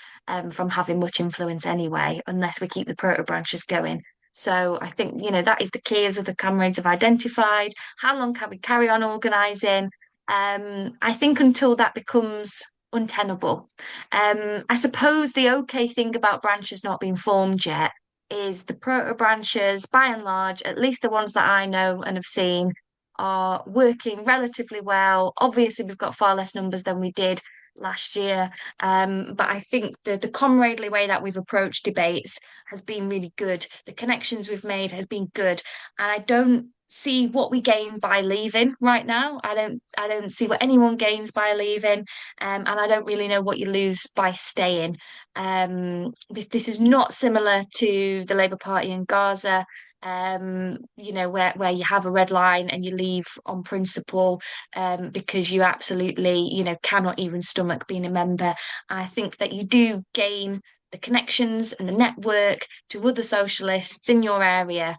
from having much influence anyway, unless we keep the proto branches going. So I think, that is the key, as other comrades have identified. How long can we carry on organising? I think until that becomes untenable. I suppose the okay thing about branches not being formed yet is the proto branches, by and large, at least the ones that I know and have seen, are working relatively well. Obviously, we've got far less numbers than we did last year. But I think the comradely way that we've approached debates has been really good. The connections we've made has been good. And I don't see what we gain by leaving right now. I don't see what anyone gains by leaving. And I don't really know what you lose by staying. This is not similar to the Labour Party in Gaza. Where you have a red line and you leave on principle, because you absolutely, cannot even stomach being a member. I think that you do gain the connections and the network to other socialists in your area,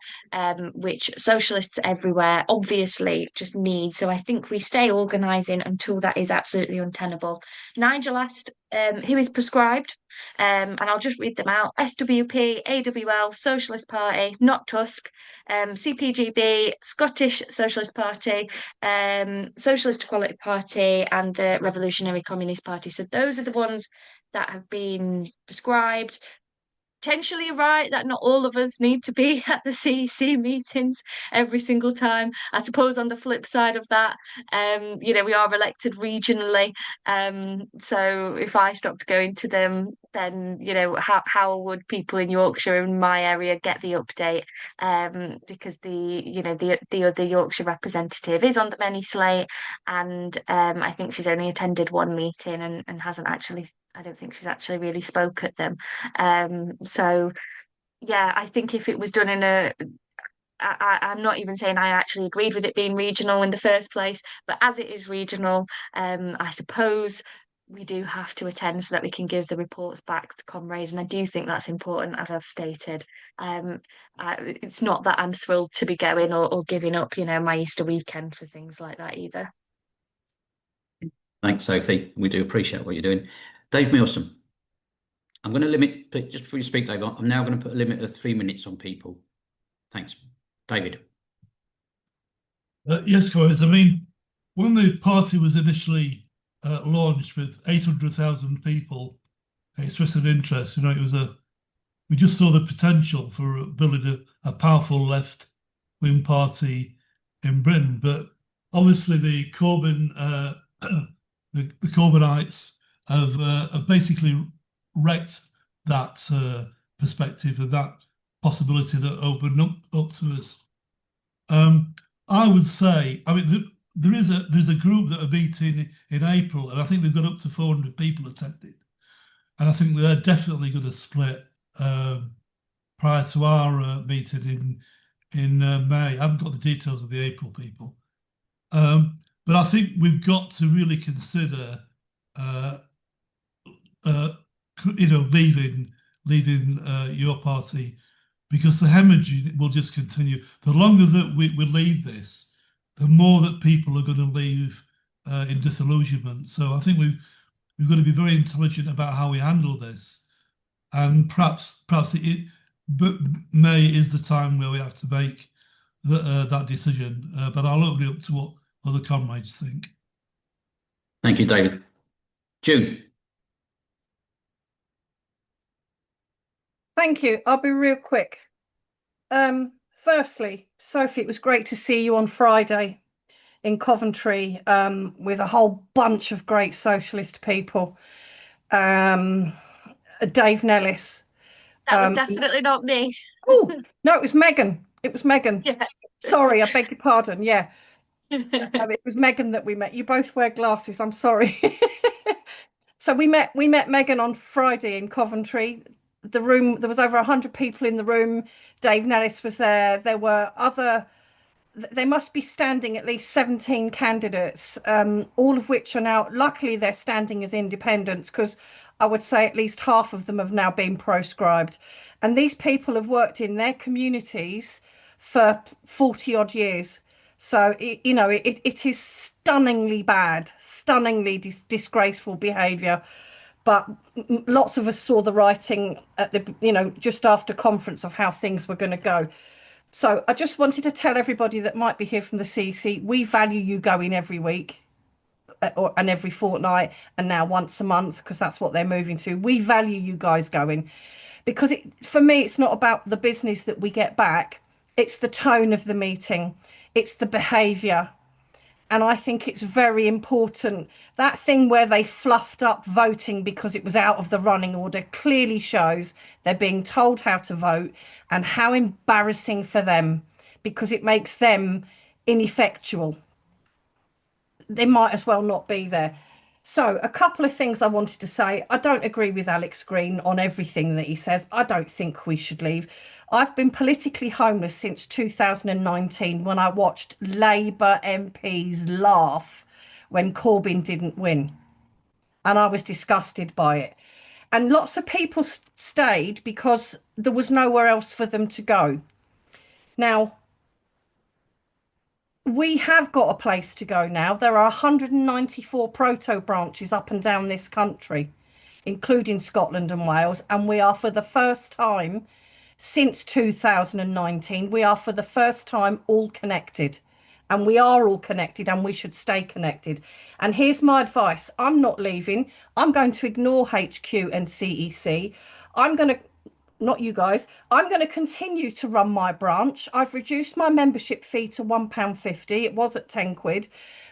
which socialists everywhere obviously just need. So I think we stay organising until that is absolutely untenable. Nigel asked who is prescribed, and I'll just read them out. SWP, AWL, Socialist Party, not Tusk, CPGB, Scottish Socialist Party, Socialist Equality Party, and the Revolutionary Communist Party. So those are the ones that have been prescribed. potentially right that not all of us need to be at the CEC meetings every single time. I suppose on the flip side of that, we are elected regionally. So if I stopped going to them, then how would people in Yorkshire in my area get the update? Because the other Yorkshire representative is on the many slate, and I think she's only attended one meeting and hasn't actually. I don't think she's actually really spoke at them. So yeah, I think if it was done I'm not even saying I actually agreed with it being regional in the first place, but as it is regional, I suppose we do have to attend so that we can give the reports back to comrades, and I do think that's important, as I've stated. It's not that I'm thrilled to be going or giving up, my Easter weekend for things like that either. Thanks, Sophie. We do appreciate what you're doing. Dave Milsom. I'm going to limit, but just before you speak, Dave, I'm now going to put a limit of 3 minutes on people. Thanks. David. Yes, guys. I mean, when the party was initially launched with 800,000 people expressing interest, it was we just saw the potential for building a powerful left-wing party in Britain. But obviously, the Corbynites have basically wrecked that perspective and that possibility that opened up to us. I would say, I mean, there's a group that are meeting in April, and I think they've got up to 400 people attending, and I think they're definitely going to split prior to our meeting in May. I haven't got the details of the April people, but I think we've got to really consider, leaving your party, because the hemorrhaging will just continue. The longer that we leave this, the more that people are going to leave in disillusionment. So I think we've got to be very intelligent about how we handle this, and perhaps May is the time where we have to make that decision. But I'll open it up to what other comrades think. Thank you, David. June. Thank you. I'll be real quick. Firstly, Sophie, it was great to see you on Friday in Coventry with a whole bunch of great socialist people. Dave Nellis. That was definitely not me. Oh, no, it was Megan. It was Megan. Yeah. Sorry, I beg your pardon. Yeah. It was Megan that we met. You both wear glasses. I'm sorry. So we met Megan on Friday in Coventry. The room, there was over 100 people in the room. Dave Nellis was there. There were they must be standing at least 17 candidates, all of which are now, luckily they're standing as independents, because I would say at least half of them have now been proscribed. And these people have worked in their communities for 40 odd years. So, it is stunningly bad, stunningly disgraceful behaviour. But lots of us saw the writing at the, just after conference of how things were going to go. So I just wanted to tell everybody that might be here from the CEC, we value you going every week and every fortnight, and now once a month, because that's what they're moving to. We value you guys going, because for me, it's not about the business that we get back. It's the tone of the meeting. It's the behaviour. And I think it's very important. That thing where they fluffed up voting because it was out of the running order clearly shows they're being told how to vote, and how embarrassing for them, because it makes them ineffectual. They might as well not be there. So a couple of things I wanted to say. I don't agree with Alex Green on everything that he says. I don't think we should leave. I've been politically homeless since 2019, when I watched Labour MPs laugh when Corbyn didn't win. And I was disgusted by it. And lots of people stayed because there was nowhere else for them to go. Now, we have got a place to go now. There are 194 proto branches up and down this country, including Scotland and Wales. And we are, for the first time since 2019, we are for the first time all connected. And we are all connected, and we should stay connected. And here's my advice. I'm not leaving. I'm going to ignore HQ and CEC. I'm going to not you guys. I'm going to continue to run my branch. I've reduced my membership fee to £1.50. It was at 10 quid.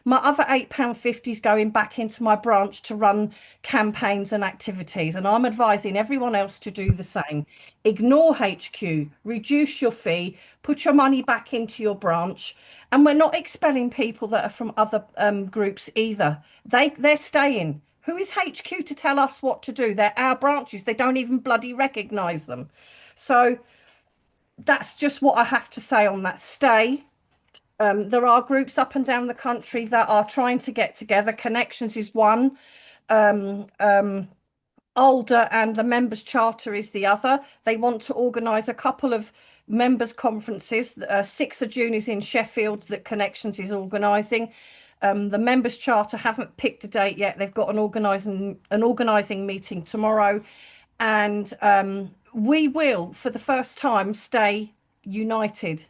My other £8.50 is going back into my branch to run campaigns and activities. And I'm advising everyone else to do the same. Ignore HQ, reduce your fee, put your money back into your branch. And we're not expelling people that are from other groups either. They're staying. Who is HQ to tell us what to do? They're our branches. They don't even bloody recognise them. So that's just what I have to say on that. Stay. There are groups up and down the country that are trying to get together. Connections is one. Older and the members charter is the other. They want to organise a couple of members conferences. 6th of June is in Sheffield that Connections is organising. The members charter haven't picked a date yet. They've got an organising meeting tomorrow, and we will, for the first time, stay united.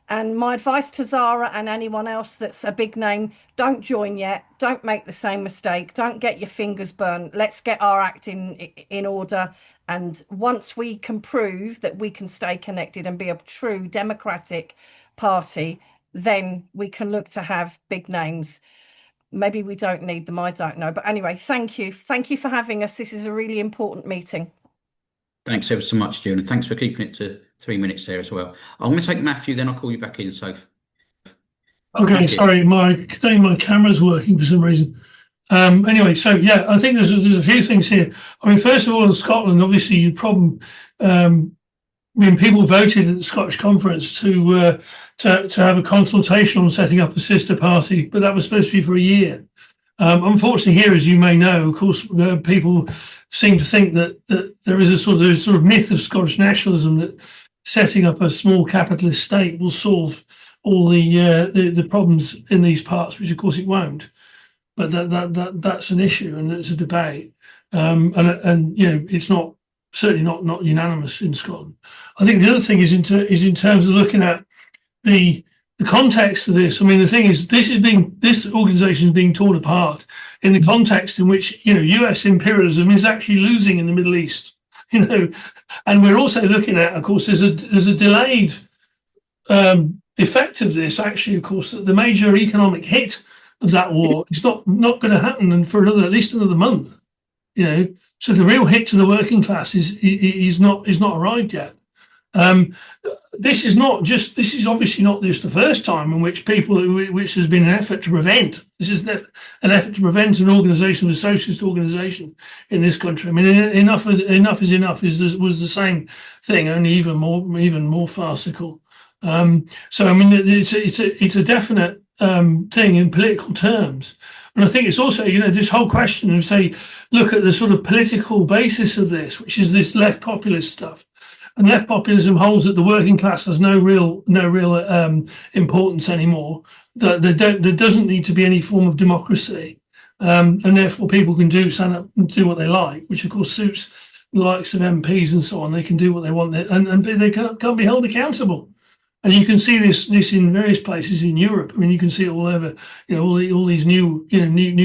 And my advice to Zara and anyone else that's a big name, don't join yet. Don't make the same mistake. Don't get your fingers burned. Let's get our act in order. And once we can prove that we can stay connected and be a true democratic party, then we can look to have big names. Maybe we don't need them. I don't know. But anyway, thank you. Thank you for having us. This is a really important meeting. Thanks ever so much, June, and thanks for keeping it to 3 minutes there as well. I'm going to take Matthew, then I'll call you back in, Soph. Okay, Matthew. sorry, my camera's working for some reason. Anyway, so yeah, I think there's a few things here. I mean, first of all, in Scotland, obviously, you problem when people voted at the Scottish Conference to have a consultation on setting up a sister party, but that was supposed to be for a year. Unfortunately, here, as you may know, of course, people seem to think that there is a sort of myth of Scottish nationalism that setting up a small capitalist state will solve all the problems in these parts, which of course it won't. But that's an issue, and it's a debate, and you know, it's certainly not unanimous in Scotland. I think the other thing is in terms of looking at the context of this. I mean, the thing is, this organisation is being torn apart in the context in which, you know, US imperialism is actually losing in the Middle East, you know, and we're also looking at, of course, there's a delayed effect of this. Actually, of course, the major economic hit of that war is not going to happen for at least another month, you know. So the real hit to the working class is not arrived yet. This is obviously not just the first time in which which has been an effort to prevent. This is an effort to prevent an organisation, a socialist organisation in this country. I mean, enough is enough was the same thing, only even more farcical. So I mean, it's a definite thing in political terms. And I think it's also, you know, this whole question of, say, look at the sort of political basis of this, which is this left populist stuff. And left populism holds that the working class has no real importance anymore. That there doesn't need to be any form of democracy, and therefore people can stand up and do what they like, which of course suits the likes of MPs and so on. They can do what they want, and they can't be held accountable. And you can see this in various places in Europe. I mean, you can see it all over. You know, all these new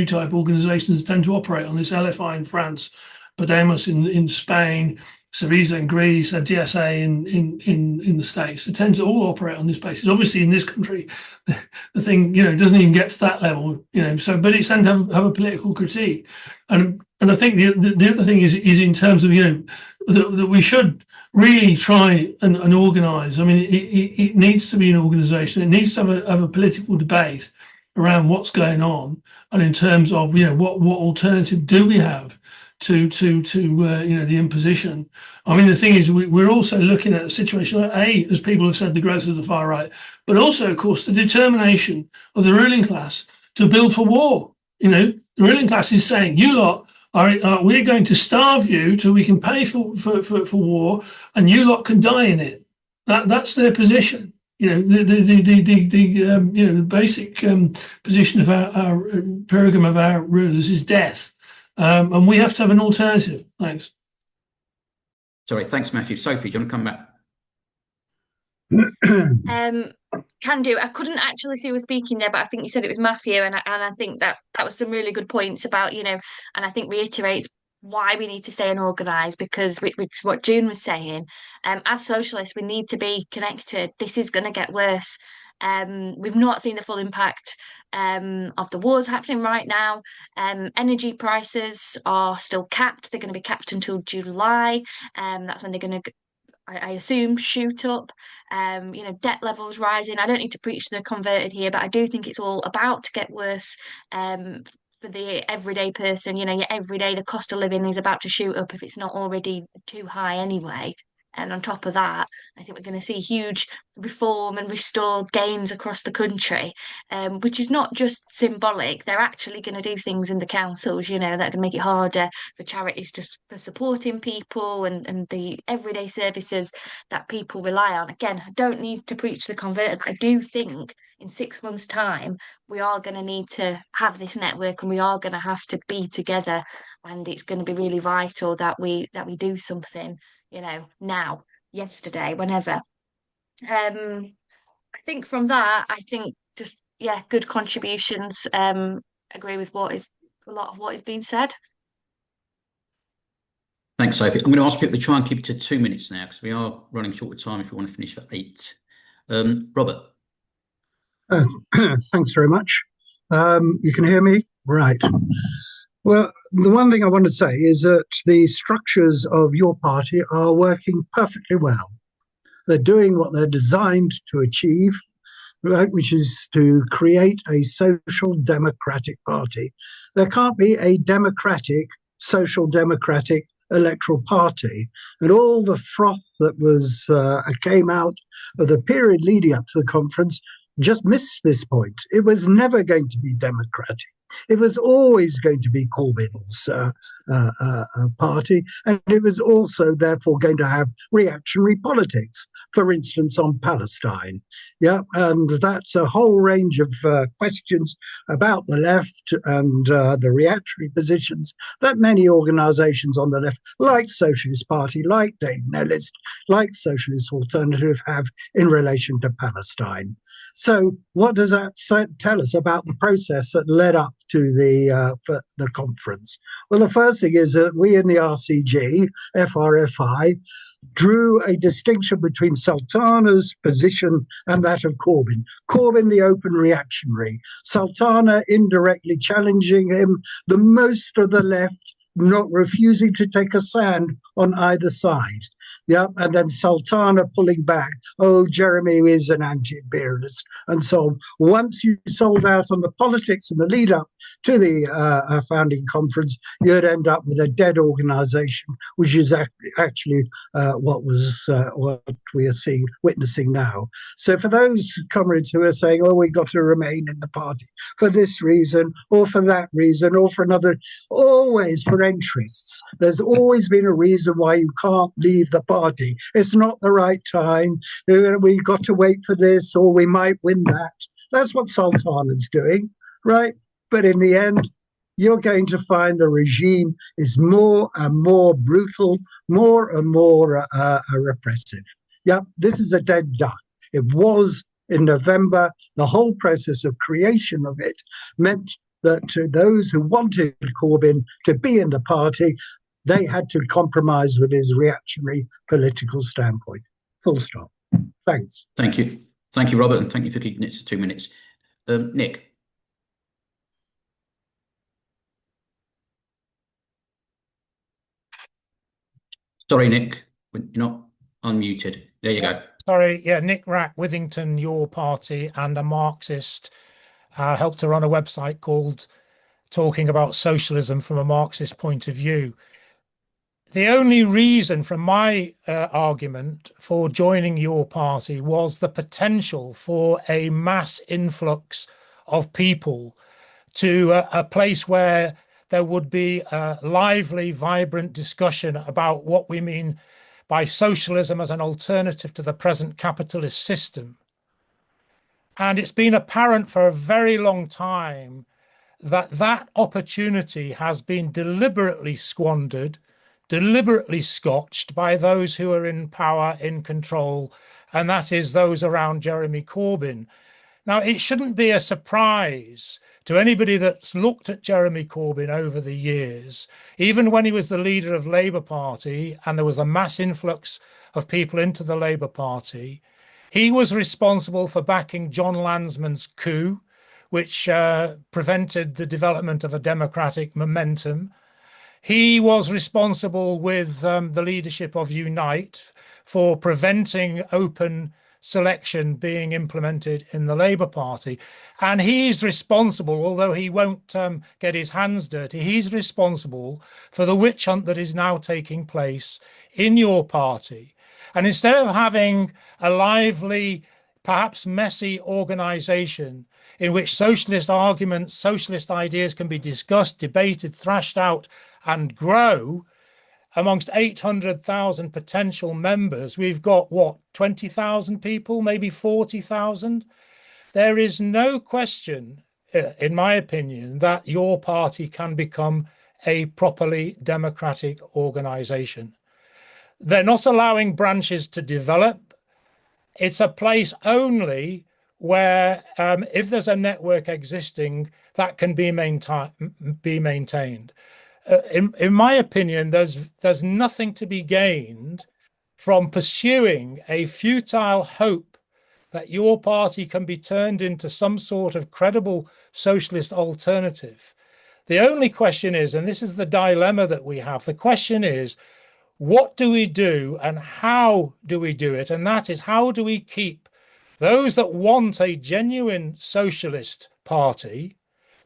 type organisations tend to operate on this. LFI in France, Podemos in Spain, Syriza in Greece, DSA in the States. They tend to all operate on this basis. Obviously, in this country, the thing, you know, doesn't even get to that level, you know. So, but it's then have a political critique, and I think the other thing is in terms of, you know, that we should really try and organise. I mean, it needs to be an organisation. It needs to have a political debate around what's going on, and in terms of, you know, what alternative do we have to you know, the imposition. I mean, the thing is, we're also looking at a situation, as people have said, the growth of the far right, but also, of course, the determination of the ruling class to build for war. You know, the ruling class is saying, you lot we're going to starve you till we can pay for war, and you lot can die in it. That's their position. You know, the basic position of our program of our rulers is death. And we have to have an alternative. Thanks. Sorry, thanks, Matthew. Sophie, do you want to come back? Can do. I couldn't actually see who was speaking there, but I think you said it was Matthew, and I think that was some really good points about, you know, and I think reiterates why we need to stay and organise, because which what June was saying, as socialists, we need to be connected. This is going to get worse. We've not seen the full impact of the wars happening right now. Energy prices are still capped. They're going to be capped until July. That's when they're going to, I assume, shoot up. Debt levels rising. I don't need to preach to the converted here, but I do think it's all about to get worse. For the everyday person, every day the cost of living is about to shoot up if it's not already too high anyway. And on top of that, I think we're going to see huge reform and restore gains across the country, which is not just symbolic. They're actually going to do things in the councils, that are going to make it harder for charities for supporting people and the everyday services that people rely on. Again, I don't need to preach to the converted, but I do think in 6 months' time, we are going to need to have this network and we are going to have to be together. And it's going to be really vital that we do something, now, yesterday, whenever. I think from that, just, yeah, good contributions. Agree with a lot of what is being said. Thanks, Sophie. I'm going to ask people to try and keep it to 2 minutes now, because we are running short of time if we want to finish at 8. Robert. Thanks very much. You can hear me? Right. Well, the one thing I want to say is that the structures of your party are working perfectly well. They're doing what they're designed to achieve, right, which is to create a social democratic party. There can't be a democratic, social democratic electoral party. And all the froth that came out of the period leading up to the conference just missed this point. It was never going to be democratic. It was always going to be Corbyn's party, and it was also therefore going to have reactionary politics, for instance, on Palestine. Yeah, and that's a whole range of questions about the left and the reactionary positions that many organisations on the left, like Socialist Party, like Dave Nellist, like Socialist Alternative, have in relation to Palestine. So what does that tell us about the process that led up to the conference? Well, the first thing is that we in the RCG, FRFI, drew a distinction between Sultana's position and that of Corbyn. Corbyn, the open reactionary. Sultana indirectly challenging him. The most of the left not refusing to take a stand on either side. Yeah, and then Sultana pulling back. Oh, Jeremy is an anti-imperialist, and so on. Once you sold out on the politics and the lead up to the founding conference, you'd end up with a dead organisation, which is actually what we are witnessing now. So for those comrades who are saying, "Oh, we got to remain in the party for this reason or for that reason or for another," always for interests. There's always been a reason why you can't leave the party. It's not the right time. We got to wait for this, or we might win that. That's what Sultana's doing, right? But in the end, you're going to find the regime is more and more brutal, more and more repressive. Yep, this is a dead duck. It was in November. The whole process of creation of it meant that to those who wanted Corbyn to be in the party, they had to compromise with his reactionary political standpoint. Full stop. Thanks. Thank you. Thank you, Robert, and thank you for keeping it to 2 minutes. Nick. Sorry, Nick, you're not unmuted. There you go. Sorry, yeah, Nick Rack, Withington, your party, and a Marxist, helped to run a website called Talking About Socialism from a Marxist Point of View. The only reason from my argument for joining your party was the potential for a mass influx of people to a place where there would be a lively, vibrant discussion about what we mean by socialism as an alternative to the present capitalist system. And it's been apparent for a very long time that that opportunity has been deliberately squandered, deliberately scotched by those who are in power, in control, and that is those around Jeremy Corbyn. Now, it shouldn't be a surprise to anybody that's looked at Jeremy Corbyn over the years, even when he was the leader of Labour Party and there was a mass influx of people into the Labour Party, he was responsible for backing John Landsman's coup, which prevented the development of a democratic momentum. He was responsible with the leadership of Unite for preventing open selection being implemented in the Labour Party. And he's responsible, although he won't get his hands dirty, he's responsible for the witch hunt that is now taking place in your party. And instead of having a lively, perhaps messy organisation in which socialist arguments, socialist ideas can be discussed, debated, thrashed out, and grow, amongst 800,000 potential members, we've got what, 20,000 people, maybe 40,000? There is no question, in my opinion, that your party can become a properly democratic organisation. They're not allowing branches to develop. It's a place only where, if there's a network existing, that can be maintained. In my opinion, there's nothing to be gained from pursuing a futile hope that your party can be turned into some sort of credible socialist alternative. The only question is, and this is the dilemma that we have, the question is, what do we do and how do we do it? And that is, how do we keep those that want a genuine socialist party,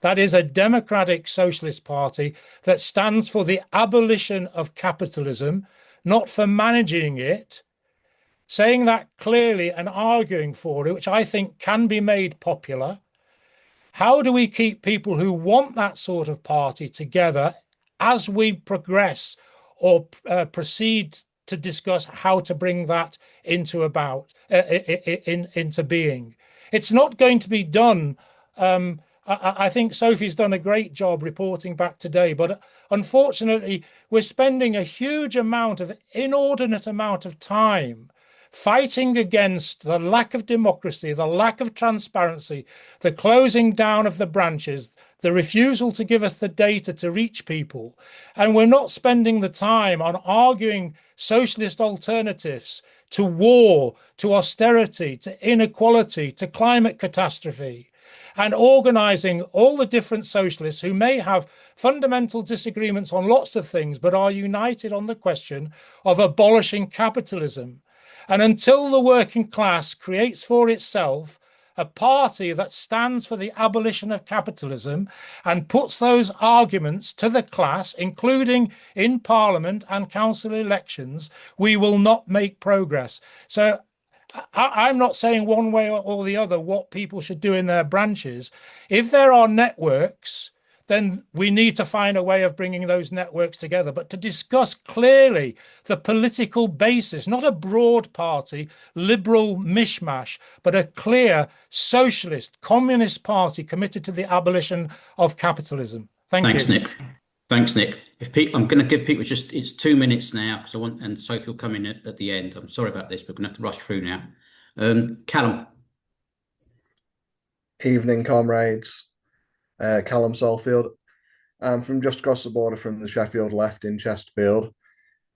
that is a democratic socialist party that stands for the abolition of capitalism, not for managing it, saying that clearly and arguing for it, which I think can be made popular. How do we keep people who want that sort of party together as we progress or proceed to discuss how to bring that into being? It's not going to be done. I think Sophie's done a great job reporting back today, but unfortunately, we're spending a huge inordinate amount of time fighting against the lack of democracy, the lack of transparency, the closing down of the branches, the refusal to give us the data to reach people. And we're not spending the time on arguing socialist alternatives to war, to austerity, to inequality, to climate catastrophe, and organising all the different socialists who may have fundamental disagreements on lots of things, but are united on the question of abolishing capitalism. And until the working class creates for itself a party that stands for the abolition of capitalism and puts those arguments to the class, including in Parliament and council elections, we will not make progress. So I'm not saying one way or the other what people should do in their branches. If there are networks, then we need to find a way of bringing those networks together, but to discuss clearly the political basis, not a broad party, liberal mishmash, but a clear socialist, communist party committed to the abolition of capitalism. Thanks, Nick. Thanks, Nick. I'm going to give people it's 2 minutes now because and Sophie will come in at the end. I'm sorry about this, but we're going to have to rush through now. Callum. Evening, comrades. Callum Solfield. I'm from just across the border from the Sheffield Left in Chesterfield.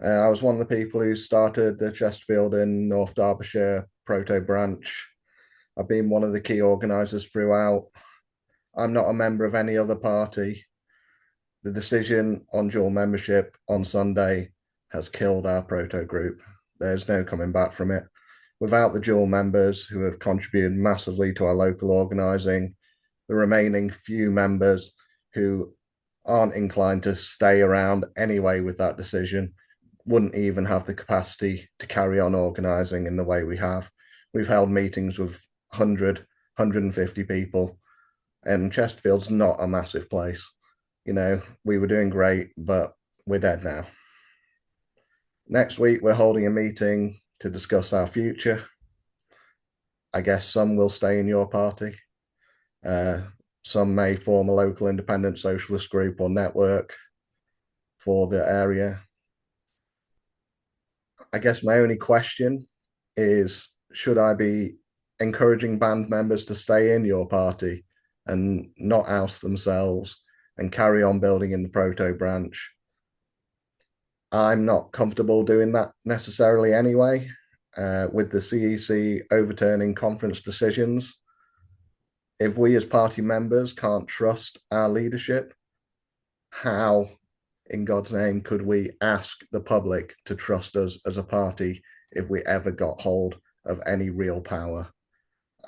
I was one of the people who started the Chesterfield in North Derbyshire proto branch. I've been one of the key organisers throughout. I'm not a member of any other party. The decision on dual membership on Sunday has killed our proto group. There's no coming back from it. Without the dual members who have contributed massively to our local organising, the remaining few members who aren't inclined to stay around anyway with that decision wouldn't even have the capacity to carry on organising in the way we have. We've held meetings with 100, 150 people, and Chesterfield's not a massive place. You know, we were doing great, but we're dead now. Next week, we're holding a meeting to discuss our future. I guess some will stay in your party. Some may form a local independent socialist group or network for the area. I guess my only question is, should I be encouraging band members to stay in your party and not oust themselves and carry on building in the proto branch. I'm not comfortable doing that necessarily anyway, with the CEC overturning conference decisions. If we as party members can't trust our leadership, how in God's name could we ask the public to trust us as a party if we ever got hold of any real power?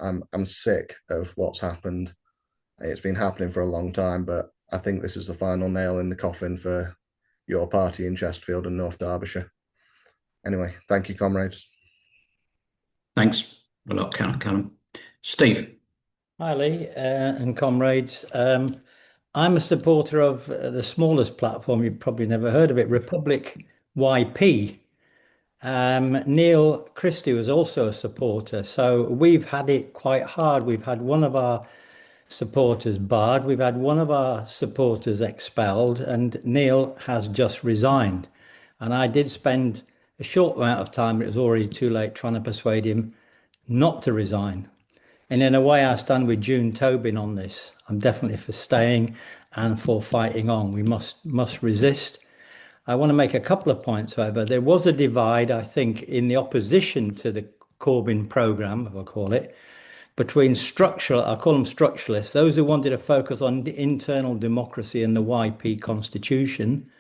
I'm sick of what's happened. It's been happening for a long time, but I think this is the final nail in the coffin for your party in Chesterfield and North Derbyshire. Anyway, thank you, comrades. Thanks a lot, Callum. Steve. Hi, Lee, and comrades. I'm a supporter of the smallest platform. You've probably never heard of it, Republic YP. Neil Christie was also a supporter. So we've had it quite hard. We've had one of our supporters barred. We've had one of our supporters expelled, and Neil has just resigned. And I did spend a short amount of time, but it was already too late, trying to persuade him not to resign. And in a way, I stand with June Tobin on this. I'm definitely for staying and for fighting on. We must resist. I want to make a couple of points, however. There was a divide, I think, in the opposition to the Corbyn programme, if I call it, between structural, I call them structuralists, those who wanted to focus on internal democracy and the YP constitution,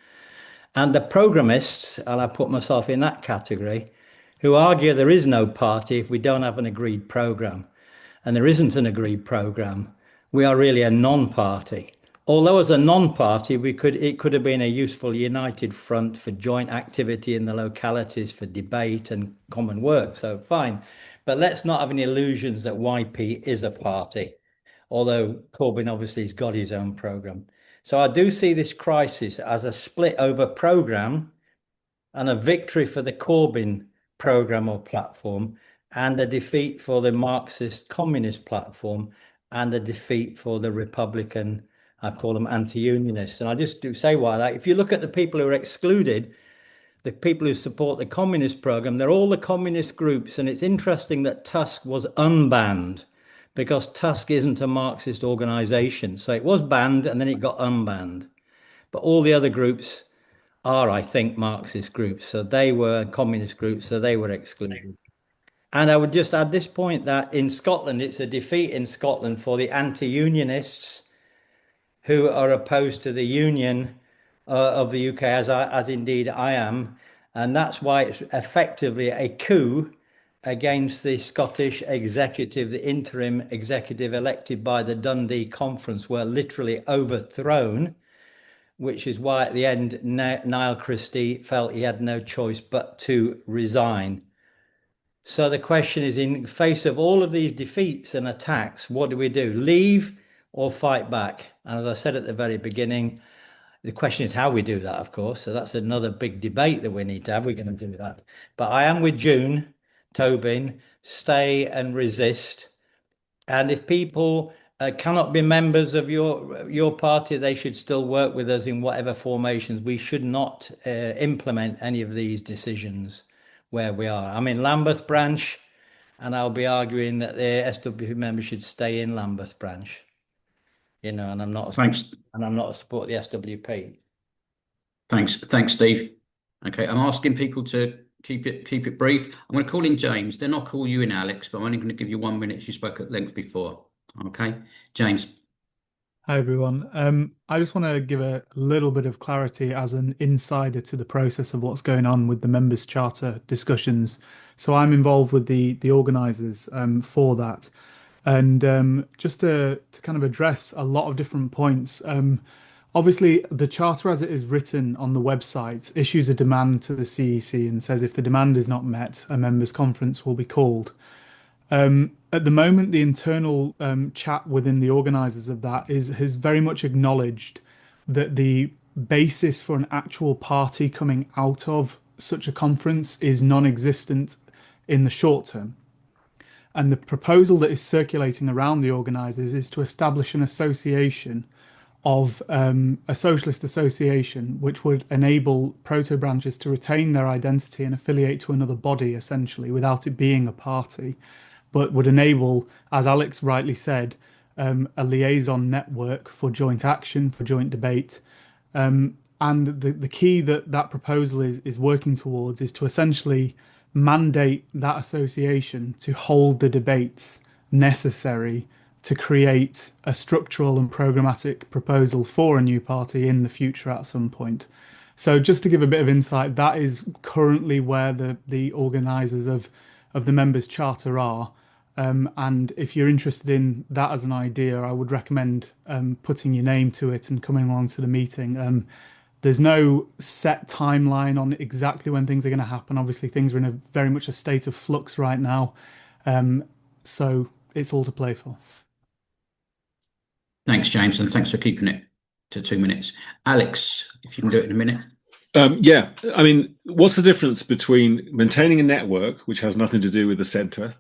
and the programmists, and I put myself in that category, who argue there is no party if we don't have an agreed programme. And there isn't an agreed programme. We are really a non-party. Although as a non-party, it could have been a useful united front for joint activity in the localities, for debate and common work, so fine. But let's not have any illusions that YP is a party, although Corbyn obviously has got his own programme. So I do see this crisis as a split over programme and a victory for the Corbyn programme or platform, and a defeat for the Marxist communist platform, and a defeat for the Republican, I call them anti-unionists. And I just do say why that. If you look at the people who are excluded, the people who support the communist program, they're all the communist groups. And it's interesting that Tusk was unbanned, because Tusk isn't a Marxist organization. So it was banned and then it got unbanned. But all the other groups are, I think, Marxist groups. So they were communist groups, so they were excluded. And I would just add this point that in Scotland, it's a defeat in Scotland for the anti-unionists who are opposed to the union of the UK, as indeed I am. And that's why it's effectively a coup against the Scottish executive. The interim executive elected by the Dundee Conference were literally overthrown, which is why at the end, Niall Christie felt he had no choice but to resign. So the question is, in face of all of these defeats and attacks, what do we do? Leave or fight back? And as I said at the very beginning, the question is how we do that, of course. So that's another big debate that we need to have. We're going to do that. But I am with June Tobin, stay and resist. And if people cannot be members of your party, they should still work with us in whatever formations. We should not implement any of these decisions where we are. I'm in Lambeth branch, and I'll be arguing that the SWP members should stay in Lambeth branch. And I'm not. Thanks. And I'm not a support of the SWP. Thanks, Steve. Okay, I'm asking people to keep it brief. I'm going to call in James. Then I'll call you in, Alex. But I'm only going to give you 1 minute. You spoke at length before. Okay, James. Hi, everyone. I just want to give a little bit of clarity as an insider to the process of what's going on with the members' charter discussions. So I'm involved with the organisers for that. And just to kind of address a lot of different points, obviously the charter as it is written on the website issues a demand to the CEC and says if the demand is not met, a members' conference will be called. At the moment, the internal chat within the organisers of that has very much acknowledged that the basis for an actual party coming out of such a conference is non-existent in the short term. And the proposal that is circulating around the organisers is to establish an association of a socialist association, which would enable proto-branches to retain their identity and affiliate to another body, essentially, without it being a party. but would enable, as Alex rightly said, a liaison network for joint action, for joint debate. And the key that that proposal is working towards is to essentially mandate that association to hold the debates necessary to create a structural and programmatic proposal for a new party in the future at some point. So just to give a bit of insight, that is currently where the organisers of the members' charter are. And if you're interested in that as an idea, I would recommend putting your name to it and coming along to the meeting. There's no set timeline on exactly when things are going to happen. Obviously, things are in a very much a state of flux right now. So it's all to play for. Thanks, James, and thanks for keeping it to 2 minutes. Alex, if you can do it in a minute. Yeah, I mean, what's the difference between maintaining a network, which has nothing to do with the centre,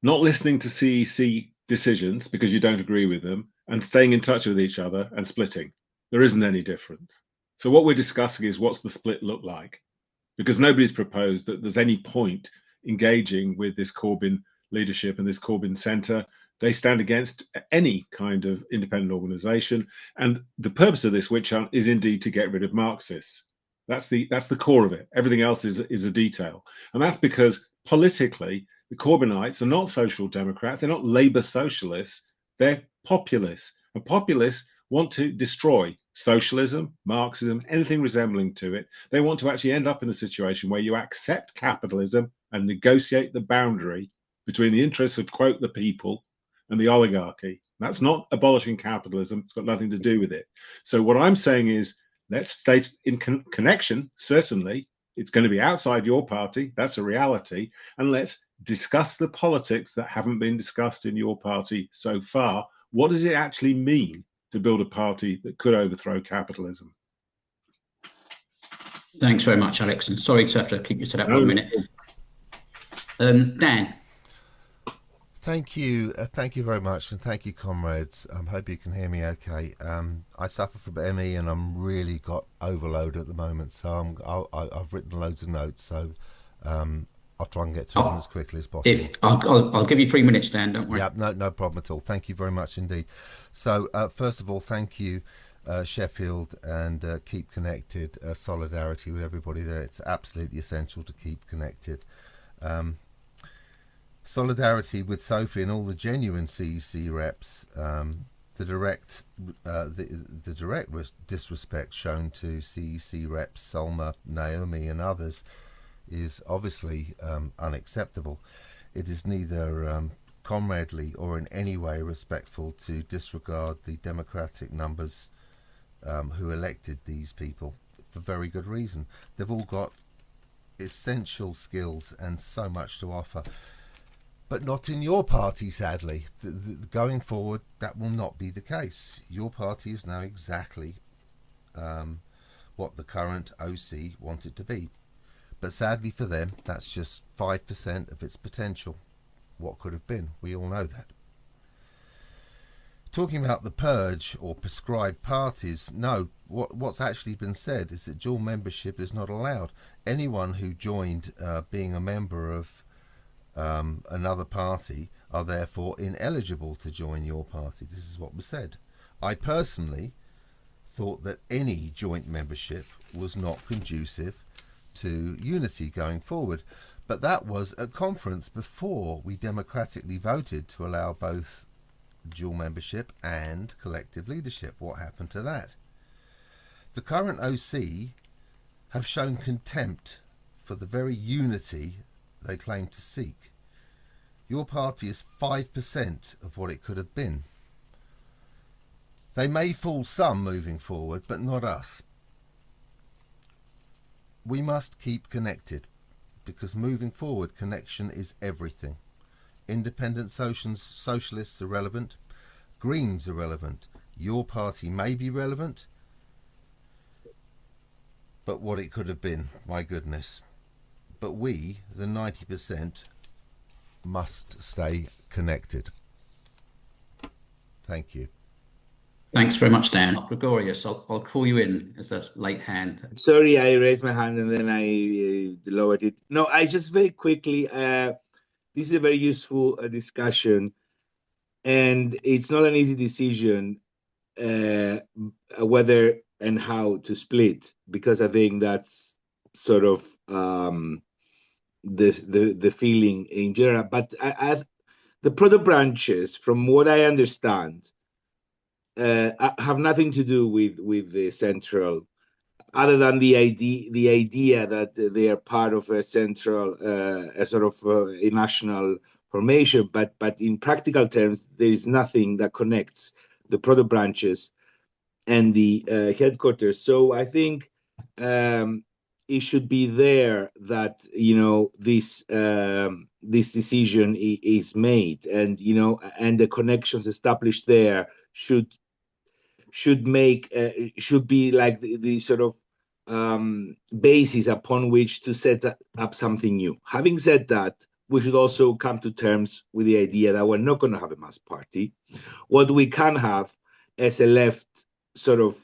not listening to CEC decisions because you don't agree with them, and staying in touch with each other and splitting? There isn't any difference. So what we're discussing is what's the split look like? Because nobody's proposed that there's any point engaging with this Corbyn leadership and this Corbyn centre. They stand against any kind of independent organisation. And the purpose of this witch hunt is indeed to get rid of Marxists. That's the core of it. Everything else is a detail. And that's because politically, the Corbynites are not social democrats. They're not Labour socialists. They're populists. And populists want to destroy socialism, Marxism, anything resembling to it. They want to actually end up in a situation where you accept capitalism and negotiate the boundary between the interests of, quote, the people and the oligarchy. That's not abolishing capitalism. It's got nothing to do with it. So what I'm saying is, let's stay in connection. Certainly, it's going to be outside your party. That's a reality. And let's discuss the politics that haven't been discussed in your party so far. What does it actually mean to build a party that could overthrow capitalism? Thanks very much, Alex. And sorry to have to keep you to that 1 minute. Dan. Thank you very much, and thank you, comrades. I hope you can hear me okay. I suffer from ME, and I'm really got overload at the moment, so I've written loads of notes, so I'll try and get through them as quickly as possible. I'll give you 3 minutes, Dan, don't worry. Yeah, no problem at all. Thank you very much indeed. So first of all, thank you, Sheffield, and keep connected. Solidarity with everybody there. It's absolutely essential to keep connected. Solidarity with Sophie and all the genuine CEC reps. The direct disrespect shown to CEC reps Salma, Naomi, and others is obviously unacceptable. It is neither comradely or in any way respectful to disregard the democratic numbers who elected these people for very good reason. They've all got essential skills and so much to offer. But not in your party, sadly. Going forward, that will not be the case. Your party is now exactly what the current OC wanted to be. But sadly for them, that's just 5% of its potential. What could have been? We all know that. Talking about the purge or prescribed parties, no, what's actually been said is that dual membership is not allowed. Anyone who joined being a member of another party are therefore ineligible to join your party. This is what was said. I personally thought that any joint membership was not conducive to unity going forward, but that was a conference before we democratically voted to allow both dual membership and collective leadership. What happened to that? The current OC have shown contempt for the very unity they claim to seek. Your party is 5% of what it could have been. They may fool some moving forward, but not us. We must keep connected, because moving forward, connection is everything. Independent socialists are relevant. Greens are relevant. Your party may be relevant, but what it could have been, my goodness. But we, the 90%, must stay connected. Thank you. Thanks very much, Dan. Gregorius, I'll call you in as a late hand. Sorry, I raised my hand and then I lowered it. No, I just very quickly, this is a very useful discussion, and it's not an easy decision whether and how to split, because I think that's sort of the feeling in general. But the product branches, from what I understand, have nothing to do with the central, other than the idea that they are part of a central, a sort of a national formation. But in practical terms, there is nothing that connects the product branches and the headquarters. So I think it should be there that this decision is made, and and the connections established there should be like the sort of basis upon which to set up something new. Having said that, we should also come to terms with the idea that we're not going to have a mass party. What we can have as a left sort of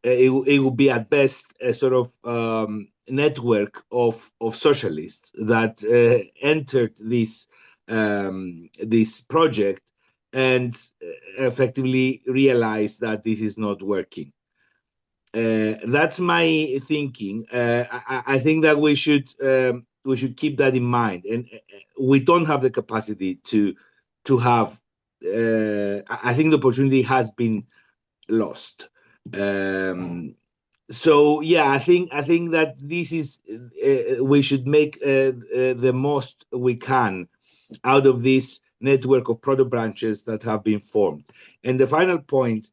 it will be at best a sort of network of socialists that entered this project and effectively realized that this is not working. That's my thinking. I think that we should keep that in mind, and we don't have the capacity to have. I think the opportunity has been lost. So yeah, I think that this is we should make the most we can out of this network of product branches that have been formed. And the final point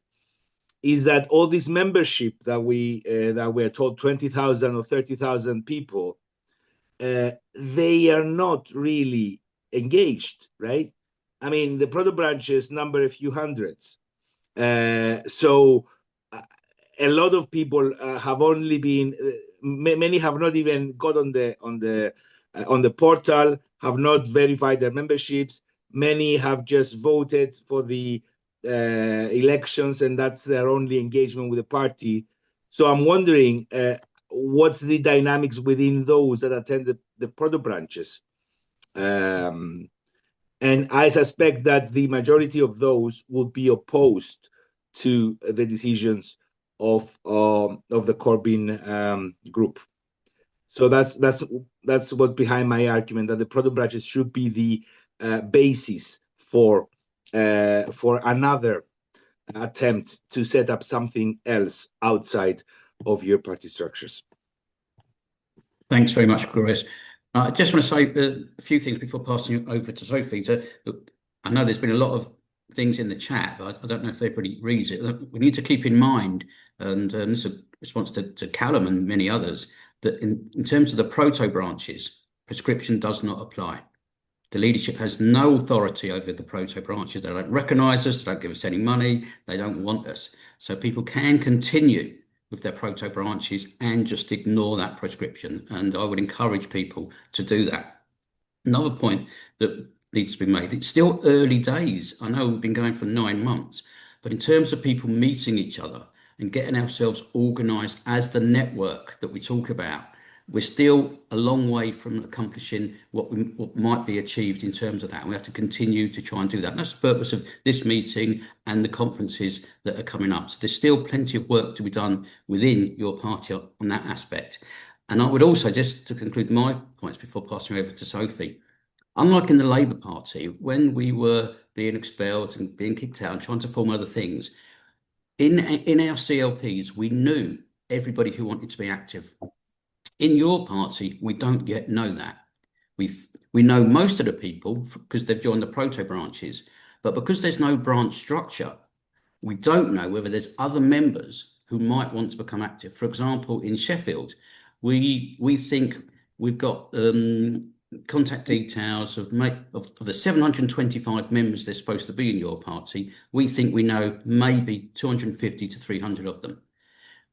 is that all this membership that we're told 20,000 or 30,000 people, they are not really engaged, right? I mean, the product branches number a few hundreds. So a lot of people have only been, many have not even got on the portal, have not verified their memberships. Many have just voted for the elections, and that's their only engagement with the party. So I'm wondering what's the dynamics within those that attend the product branches. And I suspect that the majority of those will be opposed to the decisions of the Corbyn group. So that's what's behind my argument, that the product branches should be the basis for another attempt to set up something else outside of your party structures. Thanks very much, Chris. I just want to say a few things before passing it over to Sophie. I know there's been a lot of things in the chat, but I don't know if everybody reads it. We need to keep in mind, and this is a response to Callum and many others, that in terms of the proto branches, prescription does not apply. The leadership has no authority over the proto branches. They don't recognise us, they don't give us any money, they don't want us. So people can continue with their proto branches and just ignore that prescription. And I would encourage people to do that. Another point that needs to be made, it's still early days. I know we've been going for 9 months, but in terms of people meeting each other and getting ourselves organised as the network that we talk about, we're still a long way from accomplishing what might be achieved in terms of that. And we have to continue to try and do that. And that's the purpose of this meeting and the conferences that are coming up. So there's still plenty of work to be done within your party on that aspect. And I would also, just to conclude my points before passing over to Sophie, unlike in the Labour Party, when we were being expelled and being kicked out and trying to form other things, in our CLPs, we knew everybody who wanted to be active. In your party, we don't yet know that. We know most of the people because they've joined the proto branches, but because there's no branch structure, we don't know whether there's other members who might want to become active. For example, in Sheffield, we think we've got contact details of the 725 members there's supposed to be in your party. We think we know maybe 250 to 300 of them.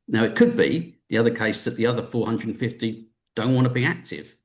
Now, it could be the other case that the other 450 don't want to be active,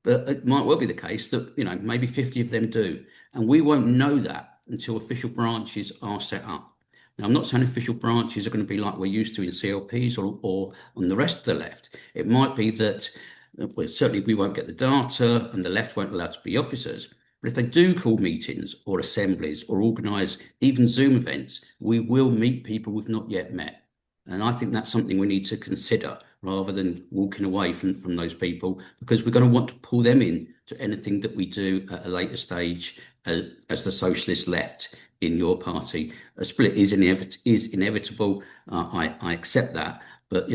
but it might well be the case that, maybe 50 of them do. And we won't know that until official branches are set up. Now, I'm not saying official branches are going to be like we're used to in CLPs or on the rest of the left. It might be that Well, certainly we won't get the data and the left won't allow to be officers. But if they do call meetings or assemblies or organise even Zoom events, we will meet people we've not yet met. And I think that's something we need to consider rather than walking away from those people, because we're going to want to pull them in to anything that we do at a later stage as the socialist left in your party. A split is inevitable. I accept that. But,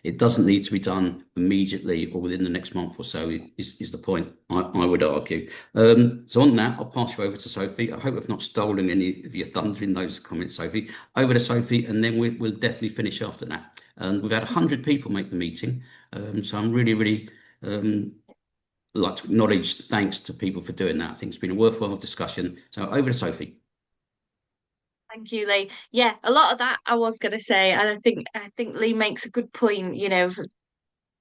it doesn't need to be done immediately or within the next month or so is the point, I would argue. So on that, I'll pass you over to Sophie. I hope I've not stolen any of your thunder in those comments, Sophie. Over to Sophie, and then we'll definitely finish after that. We've had 100 people make the meeting. So I'm really, really like to acknowledge thanks to people for doing that. I think it's been a worthwhile discussion. So over to Sophie. Thank you, Lee. Yeah, a lot of that I was going to say, and I think Lee makes a good point.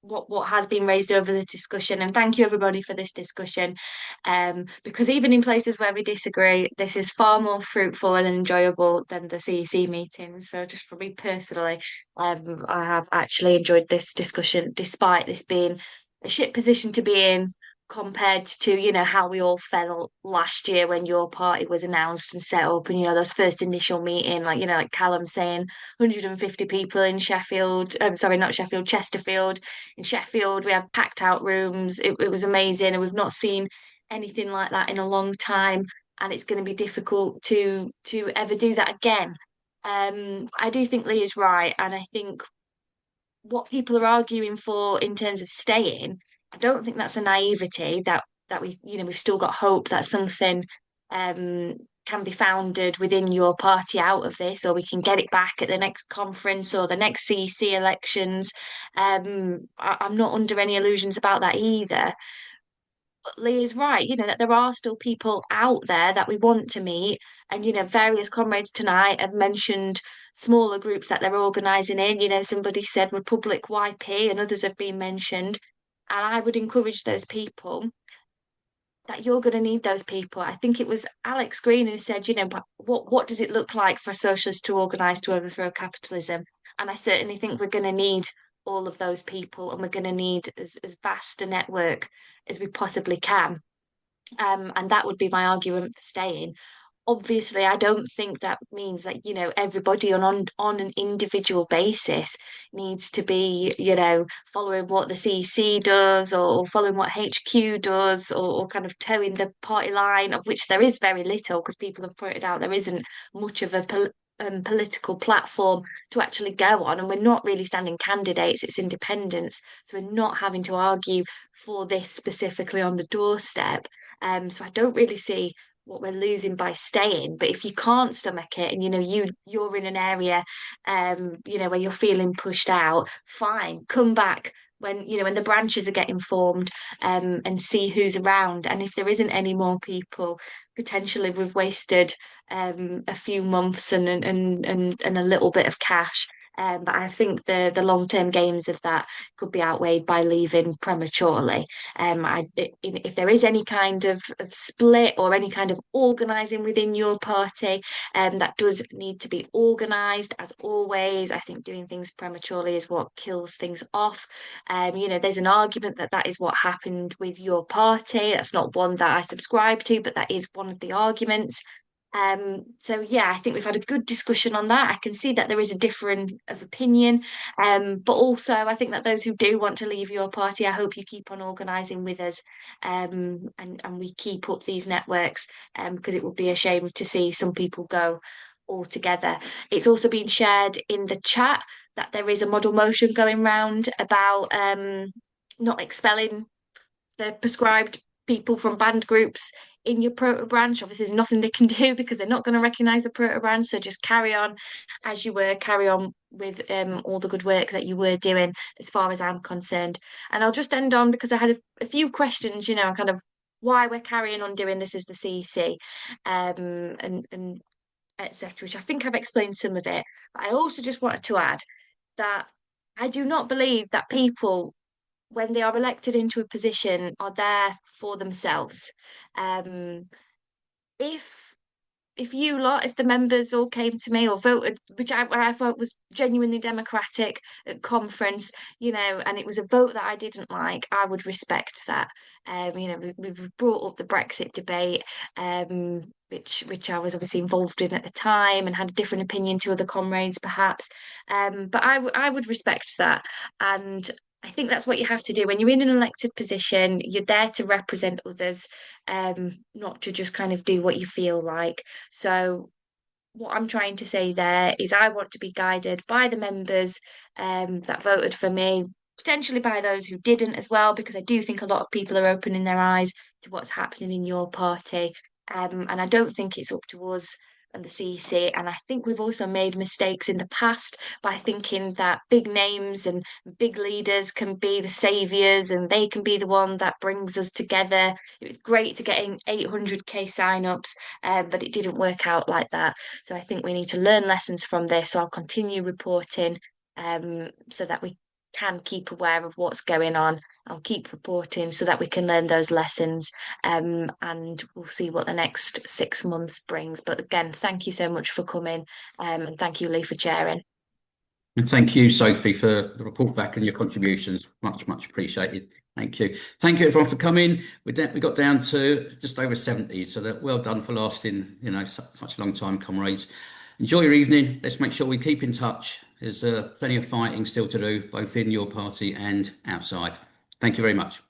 What has been raised over the discussion, and thank you everybody for this discussion. Because even in places where we disagree, this is far more fruitful and enjoyable than the CEC meetings. So just for me personally, I have actually enjoyed this discussion, despite this being a shit position to be in, compared to how we all felt last year when your party was announced and set up, and those first initial meeting, like Callum saying 150 people in Sheffield, sorry, not Sheffield, Chesterfield. In Sheffield we had packed out rooms. It was amazing, and we've not seen anything like that in a long time, and it's going to be difficult to ever do that again. I do think Lee is right, and I think what people are arguing for in terms of staying, I don't think that's a naivety that we've still got hope that something can be founded within your party out of this, or we can get it back at the next conference or the next CEC elections. I'm not under any illusions about that either. But Lee is right, that there are still people out there that we want to meet. And, various comrades tonight have mentioned smaller groups that they're organising in. Somebody said Republic YP, and others have been mentioned. And I would encourage those people that you're going to need those people. I think it was Alex Green who said, what does it look like for a socialist to organise to overthrow capitalism? And I certainly think we're going to need all of those people, and we're going to need as vast a network as we possibly can. And that would be my argument for staying. Obviously, I don't think that means that, everybody on an individual basis needs to be, following what the CEC does, or following what HQ does, or kind of towing the party line, of which there is very little, because people have pointed out there isn't much of a political platform to actually go on, and we're not really standing candidates, it's independents, so we're not having to argue for this specifically on the doorstep. So I don't really see what we're losing by staying. But if you can't stomach it, and you're in an area where you're feeling pushed out, fine, come back when when the branches are getting formed, and see who's around. And if there isn't any more people, potentially we've wasted a few months and a little bit of cash. But I think the long-term gains of that could be outweighed by leaving prematurely. If there is any kind of split or any kind of organising within your party, that does need to be organised. As always, I think doing things prematurely is what kills things off. There's an argument that is what happened with your party. That's not one that I subscribe to, but that is one of the arguments. So yeah, I think we've had a good discussion on that. I can see that there is a difference of opinion, but also I think that those who do want to leave your party, I hope you keep on organising with us, and we keep up these networks, because it would be a shame to see some people go altogether. It's also been shared in the chat that there is a model motion going round about not expelling the prescribed people from banned groups in your proto branch. Obviously, there's nothing they can do because they're not going to recognise the proto branch. So just carry on as you were, carry on with all the good work that you were doing, as far as I'm concerned. And I'll just end on, because I had a few questions, kind of why we're carrying on doing this as the CEC, and etc., which I think I've explained some of it. But I also just wanted to add that I do not believe that people, when they are elected into a position, are there for themselves. If if the members all came to me or voted, which I thought was genuinely democratic at conference, and it was a vote that I didn't like, I would respect that. We've brought up the Brexit debate, which I was obviously involved in at the time and had a different opinion to other comrades, perhaps. But I would respect that. And I think that's what you have to do when you're in an elected position. You're there to represent others, not to just kind of do what you feel like. So what I'm trying to say there is I want to be guided by the members that voted for me, potentially by those who didn't as well, because I do think a lot of people are opening their eyes to what's happening in your party. And I don't think it's up to us and the CEC. And I think we've also made mistakes in the past by thinking that big names and big leaders can be the saviours and they can be the one that brings us together. It was great to getting 800k sign-ups, but it didn't work out like that. So I think we need to learn lessons from this. So I'll continue reporting so that we can keep aware of what's going on. I'll keep reporting so that we can learn those lessons, and we'll see what the next 6 months brings. But again, thank you so much for coming, and thank you, Lee, for chairing. And thank you, Sophie, for the report back and your contributions. Much, much appreciated. Thank you. Thank you, everyone, for coming. We got down to just over 70, so that well done for lasting, such a long time, comrades. Enjoy your evening. Let's make sure we keep in touch. There's plenty of fighting still to do, both in your party and outside. Thank you very much.